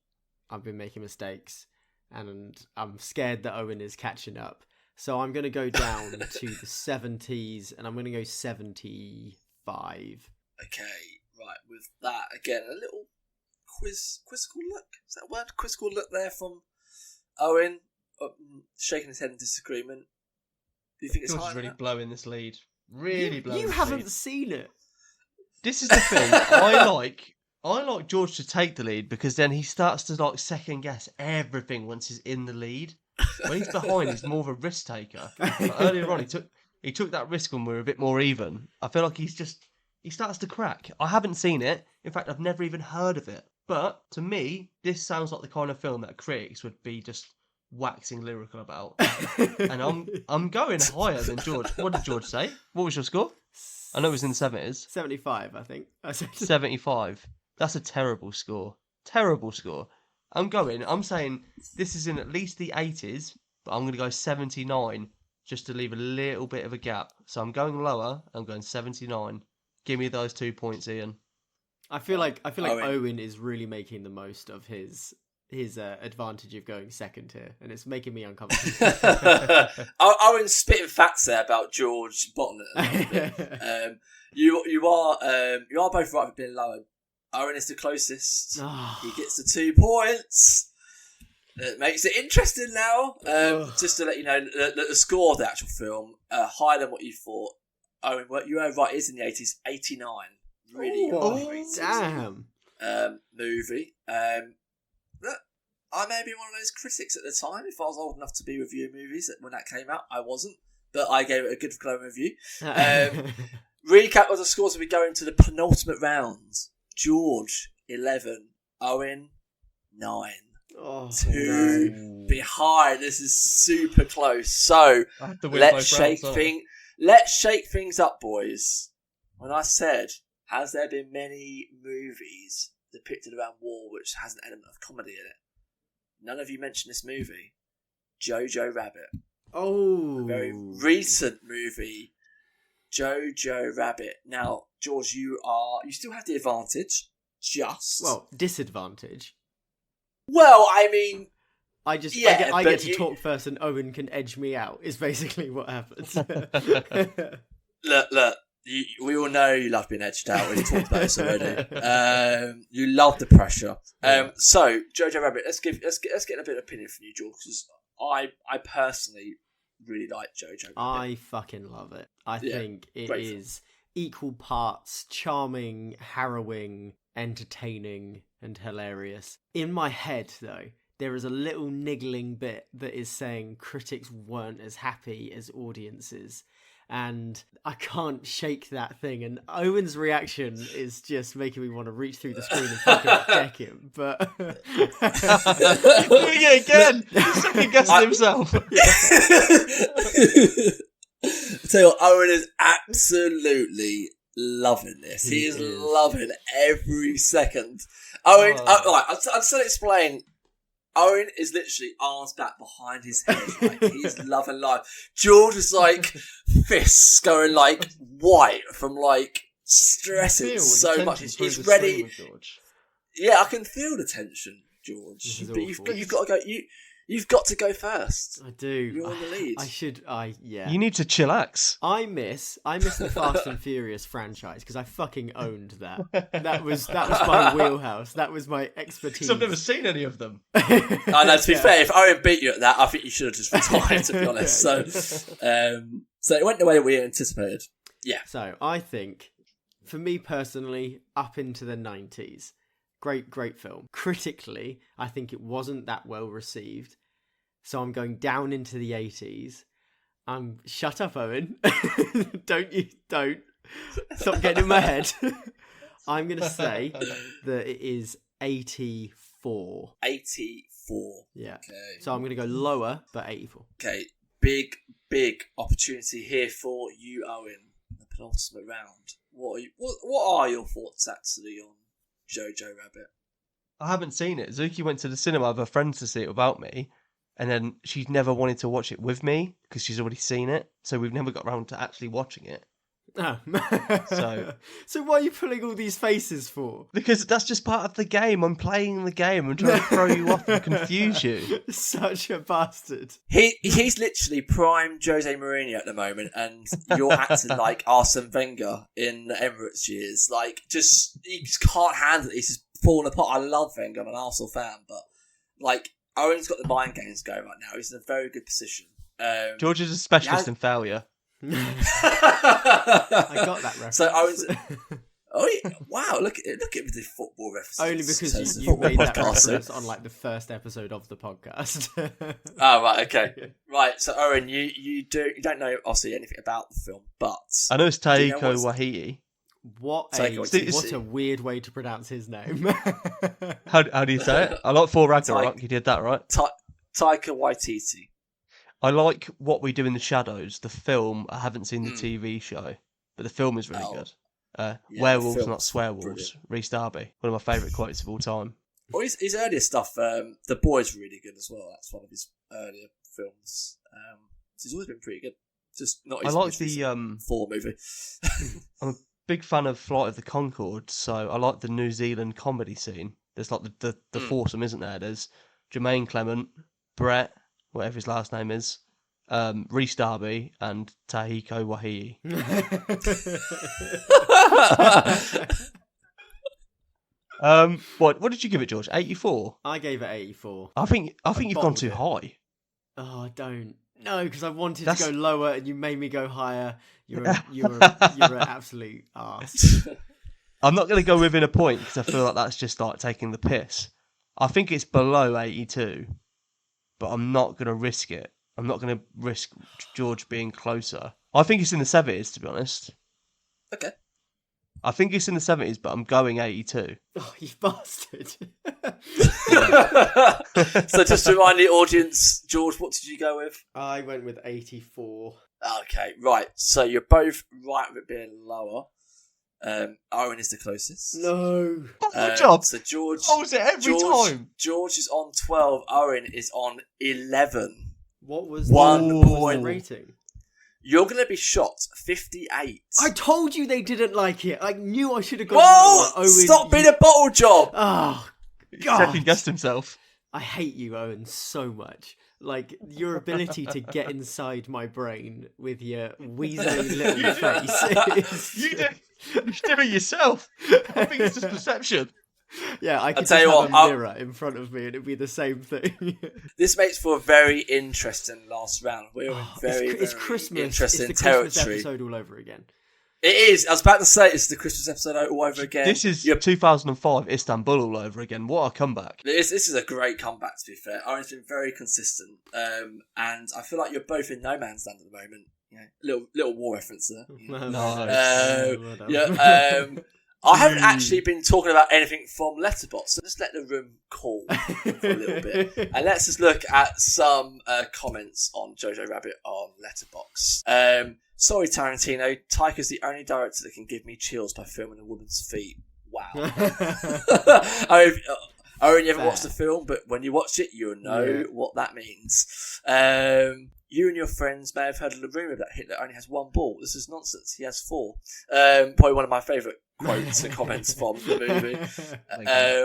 I've been making mistakes, and I'm scared that Owen is catching up. So I'm going to go down to the 70s, and I'm going to go 75. Okay, right. With that, again, a little quizzical look. Is that a word? Quizzical look there from Owen, shaking his head in disagreement. Do you think it's higher? Really blowing this lead. Really blowing. You haven't seen it. This is the thing. I like George to take the lead because then he starts to second guess everything once he's in the lead. When he's behind, he's more of a risk taker. But earlier on, he took that risk when we were a bit more even. I feel like he starts to crack. I haven't seen it. In fact, I've never even heard of it. But to me, this sounds like the kind of film that critics would be just waxing lyrical about. And I'm going higher than George. What did George say? What was your score? I know it was in the 70s. 75, I think. 75. That's a terrible score. Terrible score. I'm saying this is in at least the 80s, but I'm going to go 79 just to leave a little bit of a gap. So I'm going lower. I'm going 79. Give me those 2 points, Ian. I feel like Owen is really making the most of his advantage of going second here, and it's making me uncomfortable. Owen's spitting facts there about George bottling it. You are both right for being lower. Owen is the closest. He gets the 2 points. It makes it interesting now. Just to let you know, the score of the actual film, higher than what you thought. Owen, what you were right, is in the 80s, 89. Really damn. Movie. Look, I may be one of those critics at the time. If I was old enough to be reviewing movies when that came out, I wasn't. But I gave it a good glowing review. Recap of the scores as we go into the penultimate round. George, 11. Owen, 9. 2 behind. This is super close. So let's shake things up, boys. When I said, has there been many movies depicted around war which has an element of comedy in it? None of you mentioned this movie, Jojo Rabbit. A very recent movie, Jojo Rabbit. Now, George, you still have the advantage. Disadvantage. Well, I mean, I get to talk first, and Owen can edge me out. Is basically what happens. Look. We all know you love being edged out. We've talked about this already. You love the pressure. So Jojo Rabbit. Let's get a bit of opinion from you, George, because I personally really like Jojo Rabbit. I fucking love it. I think it is equal parts charming, harrowing, entertaining, and hilarious. In my head, though, there is a little niggling bit that is saying critics weren't as happy as audiences. And I can't shake that thing. And Owen's reaction is just making me want to reach through the screen and fucking deck him. But again, he's second guessing himself. I tell you what, Owen is absolutely loving this. He is loving every second. Owen, I'll still explain. Owen is literally arms back behind his head, like he's loving life. George is like fists going like white from like stressing so much. He's ready. Yeah, I can feel the tension, George. But you've got to go. You've got to go first. I do. You're on the lead. You need to chillax. I miss the Fast and Furious franchise because I fucking owned that. That was my wheelhouse. That was my expertise. I've never seen any of them. I know. To be fair, if Owen beat you at that, I think you should have just retired. To be honest, so it went the way we anticipated. Yeah. So I think, for me personally, up into the 90s. Great film. Critically, I think it wasn't that well received. So I'm going down into the 80s. Shut up, Owen. Don't. Stop getting in my head. I'm going to say that it is 84. 84. Yeah. Okay. So I'm going to go lower, but 84. Okay. Big opportunity here for you, Owen. The penultimate round. What are your thoughts actually on Jojo Rabbit? I haven't seen it. Zuki went to the cinema with her friends to see it without me, and then she's never wanted to watch it with me because she's already seen it, so we've never got around to actually watching it. Oh. So why are you pulling all these faces for? Because that's just part of the game. I'm playing the game. I'm trying to throw you off and confuse you. Such a bastard. He's literally prime Jose Mourinho at the moment, and you're acting like Arsene Wenger in the Emirates years. Like, he just can't handle it. He's just falling apart. I love Wenger. I'm an Arsenal fan, but like, Owen's got the mind games going right now. He's in a very good position. George is a specialist in failure. I got that reference. So I was. Wow! Look at the football references. Only because you made that reference on like the first episode of the podcast. Oh right, okay, right. So Owen, you don't know obviously anything about the film, but I know it's Taika Waititi. What a weird way to pronounce his name. How do you say it? I like Thor Ragnarok. You did that right. Taika Waititi. I like What We Do in the Shadows, the film. I haven't seen the TV show, but the film is really good. Werewolves, not swearwolves. Rhys Darby, one of my favourite quotes of all time. Well, his earlier stuff, The Boy's really good as well. That's one of his earlier films. So he's always been pretty good. Just not. I like the Thor movie. I'm a big fan of Flight of the Conchords, so I like the New Zealand comedy scene. There's like the foursome, isn't there? There's Jermaine Clement, Brett, whatever his last name is, Rhys Darby, and Taika Waititi. What did you give it, George? 84. I gave it 84. I think you've gone bottled too it. high. Oh, don't. No, because I wanted That's- to go lower and you made me go higher. You're an absolute arse. I'm not going to go within a point because I feel like that's just like taking the piss. I think it's below 82, but I'm not going to risk it. I'm not going to risk George being closer. I think it's in the 70s, to be honest. Okay. I think it's in the 70s, but I'm going 82. Oh, you bastard. So just to remind the audience, George, what did you go with? I went with 84. Okay, right. So you're both right with it being lower. Owen is the closest. No. Good job. So George... Was it every time? George is on 12. Owen is on 11. What was One the point. rating? You're going to be shot 58. I told you they didn't like it. I knew I should have gone Whoa! lower. Owen, Stop being a bottle job! Oh, Second God. guessed himself. I hate you, Owen, so much. Like, your ability to get inside my brain with your weaselly little face. You do it yourself. I think it's just perception. Yeah, I could tell just you have what, a mirror in front of me and it'd be the same thing. This makes for a very interesting last round. We're in very, it's very Christmas. interesting It's the Christmas territory. episode all over again. It is. I was about to say it's the Christmas episode all over again. This is 2005 Istanbul all over again. What a comeback. This is a great comeback, to be fair. Owen's been very consistent. And I feel like you're both in no man's land at the moment. You know, little war reference there. I haven't actually been talking about anything from Letterboxd, so let's let the room cool for a little bit. And let's just look at some comments on Jojo Rabbit on Letterboxd. Sorry, Tarantino. Taika's the only director that can give me chills by filming a woman's feet. Wow. Owen, you haven't watched the film, but when you watch it, you'll know what that means. You and your friends may have heard of the rumour that Hitler only has one ball. This is nonsense. He has 4. Probably one of my favourite quotes and comments from the movie.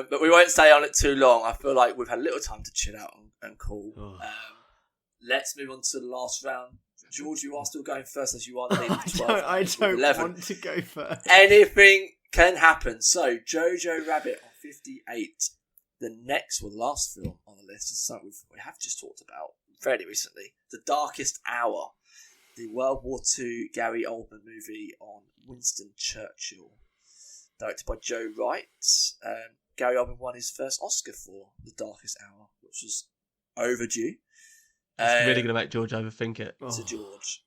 But we won't stay on it too long. I feel like we've had a little time to chill out and cool. Let's move on to the last round. George, you are still going first as you are the lead of 12. I don't 11. want to go first. Anything can happen. So, Jojo Rabbit on 58. The last film on the list is something we have just talked about fairly recently. The Darkest Hour. The World War II Gary Oldman movie on Winston Churchill. Directed by Joe Wright. Gary Oldman won his first Oscar for The Darkest Hour, which was overdue. It's really going to make George overthink it. To George.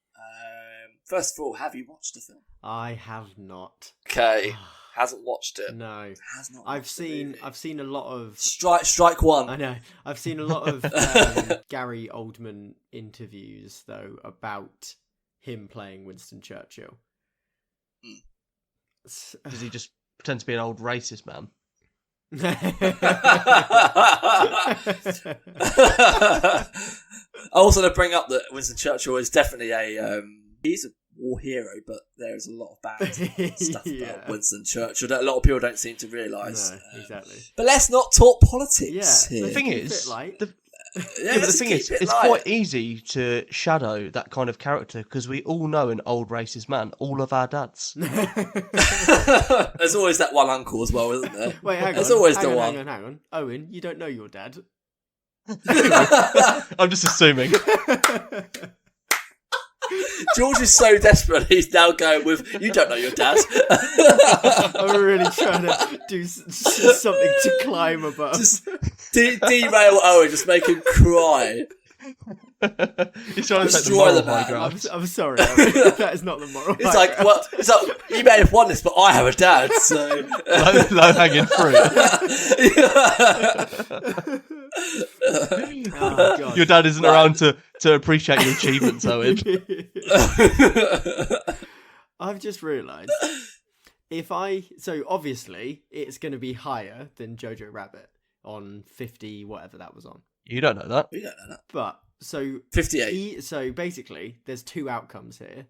First of all, have you watched the film? I have not. Okay. Hasn't watched it. No. Has not. I've seen a lot of Strike one. I know. I've seen a lot of Gary Oldman interviews though about him playing Winston Churchill. Does he just pretend to be an old racist man? I also want to bring up that Winston Churchill is definitely he's a war hero, but there's a lot of bad stuff about Winston Churchill that a lot of people don't seem to realise. No, exactly. But let's not talk politics. Yeah, here. The thing is, Yeah, but the thing is, it's quite easy to shadow that kind of character because we all know an old racist man. All of our dads. There's always that one uncle as well, isn't there? Wait, hang on. There's always hang the on, one. Hang on. Owen, you don't know your dad. I'm just assuming. George is so desperate, he's now going with, you don't know your dad. I'm really trying to do something to climb above. Just derail Owen, just make him cry. He's trying to take the Destroy moral the high man. ground. I'm sorry, Owen. That is not the moral. It's like, well, you may have won this, but I have a dad, so Low hanging fruit. Oh, God. Your dad isn't around to appreciate your achievements, Owen. I've just realised so obviously it's going to be higher than Jojo Rabbit on 50 whatever that was on. You don't know that. we don't know that. But so 58. so basically there's 2 outcomes here,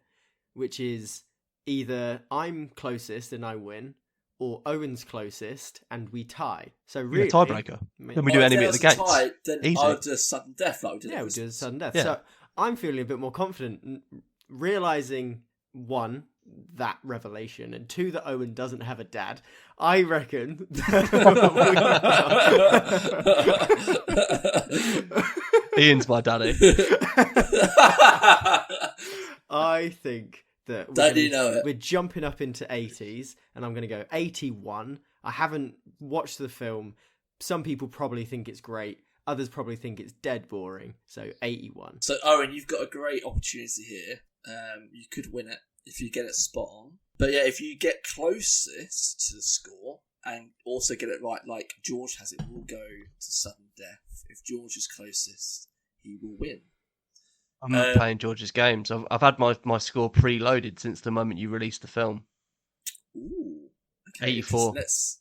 which is either I'm closest and I win, or Owen's closest and we tie. So really, A tiebreaker. Then we do enemy at the gates. Then Easy. I'll do a sudden death like we did. Yeah, we do a sudden death. Yeah. So I'm feeling a bit more confident, realizing one, that revelation, and 2, that Owen doesn't have a dad, I reckon. Ian's my daddy. I think that we're jumping up into 80s, and I'm going to go 81. I haven't watched the film. Some people probably think it's great. Others probably think it's dead boring. So 81. So Owen, you've got a great opportunity here. You could win it if you get it spot on. But yeah, if you get closest to the score and also get it right, like George has, it will go to sudden death. If George is closest, he will win. I'm not playing George's games. I've had my score preloaded since the moment you released the film. Ooh. Okay, 84. Let's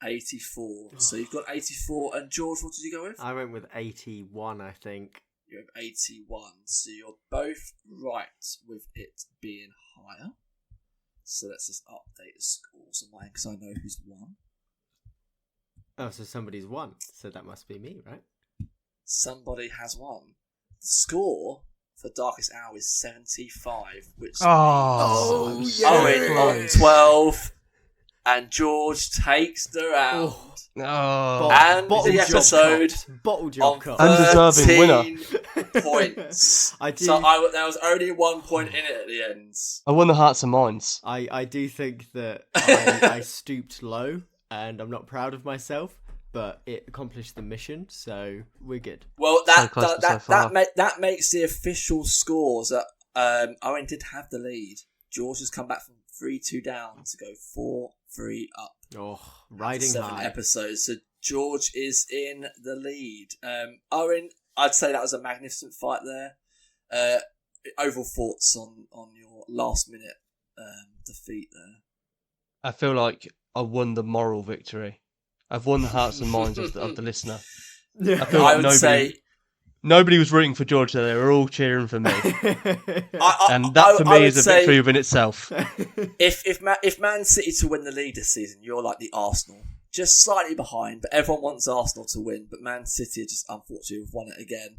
84. So you've got 84. And George, what did you go with? I went with 81, I think. You have 81. So you're both right with it being higher. So let's just update the scores on mine because I know who's won. Oh, so somebody's won. So that must be me, right? Somebody has won. The score for Darkest Hour is 75, which means Owen on 12, and George takes the round. And the episode bottle job cup. Undeserving winner. Points. I do. So there was only 1 point in it at the end. I won the hearts and minds. I do think that I stooped low, and I'm not proud of myself, but it accomplished the mission, so we're good. Well, that makes the official scores that Owen did have the lead. George has come back from 3-2 down to go 4-3 up. Oh, riding 7 high. episodes. So George is in the lead. Owen, I'd say that was a magnificent fight there. Overall thoughts on your last minute defeat there? I feel like I won the moral victory. I've won the hearts and minds of the listener. I feel like nobody was rooting for George, they were all cheering for me. And that for me is a victory within itself. If Man City to win the league this season, you're like the Arsenal. Just slightly behind, but everyone wants Arsenal to win. But Man City just unfortunately have won it again.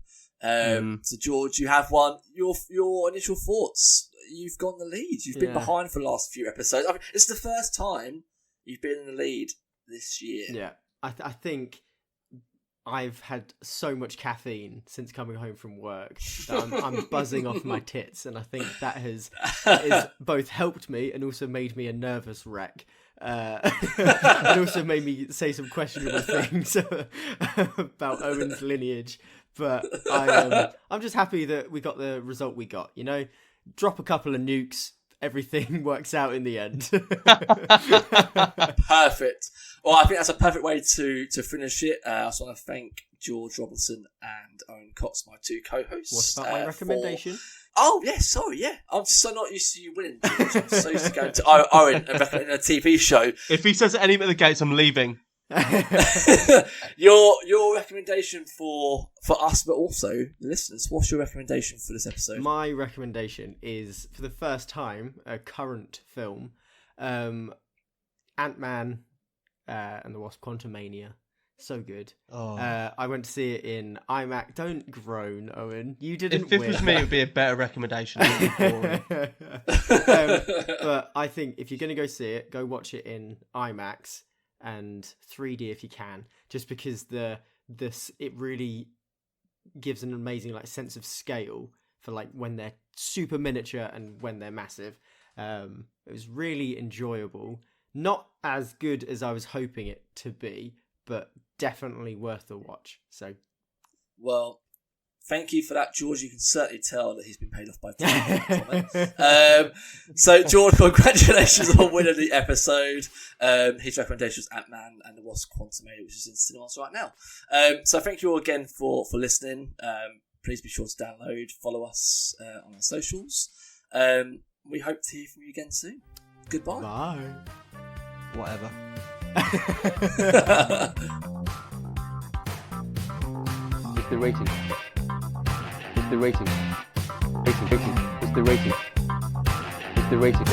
So George, you have won. Your initial thoughts. You've gone the lead. You've been behind for the last few episodes. I mean, it's the first time you've been in the lead this year. Yeah, I think I've had so much caffeine since coming home from work that I'm buzzing off my tits, and I think that has both helped me and also made me a nervous wreck. And also made me say some questionable things about Owen's lineage. But I'm just happy that we got the result we got. You know, drop a couple of nukes, everything works out in the end. Perfect. Well, I think that's a perfect way to finish it. I just want to thank George Robinson and Owen Cox, my two co-hosts. What about my recommendation? Oh, yeah, sorry, yeah. I'm so not used to you winning, George. I'm so used to going to Owen and recommending a TV show. If he says anything at the gates, I'm leaving. Your recommendation for us, but also the listeners, what's your recommendation for this episode? My recommendation is, for the first time, a current film, Ant-Man and the Wasp: Quantumania. So good. I went to see it in IMAX. Don't groan, Owen. You didn't win. If it was me, it would be a better recommendation. But I think if you're going to go see it, go watch it in IMAX and 3D if you can, just because it really gives an amazing sense of scale for when they're super miniature and when they're massive. It was really enjoyable. Not as good as I was hoping it to be, but definitely worth a watch. So, well, thank you for that, George. You can certainly tell that he's been paid off by time. So, George, congratulations on winning the episode. His recommendation was Ant-Man and the Wasp: Quantumania, which is in cinemas right now. So, thank you all again for listening. Please be sure to download, follow us on our socials. We hope to hear from you again soon. Goodbye. Bye. Whatever. It's the rating. It's the rating. Rating. It's the rating. It's the rating.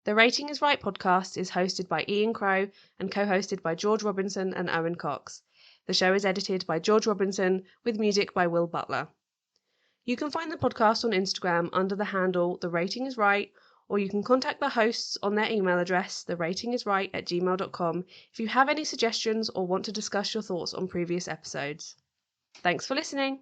The Rating is Right podcast is hosted by Ian Crow and co-hosted by George Robinson and Owen Cox. The show is edited by George Robinson with music by Will Butler. You can find the podcast on Instagram under the handle The Rating Is Right, or you can contact the hosts on their email address, theratingisright@gmail.com, if you have any suggestions or want to discuss your thoughts on previous episodes. Thanks for listening.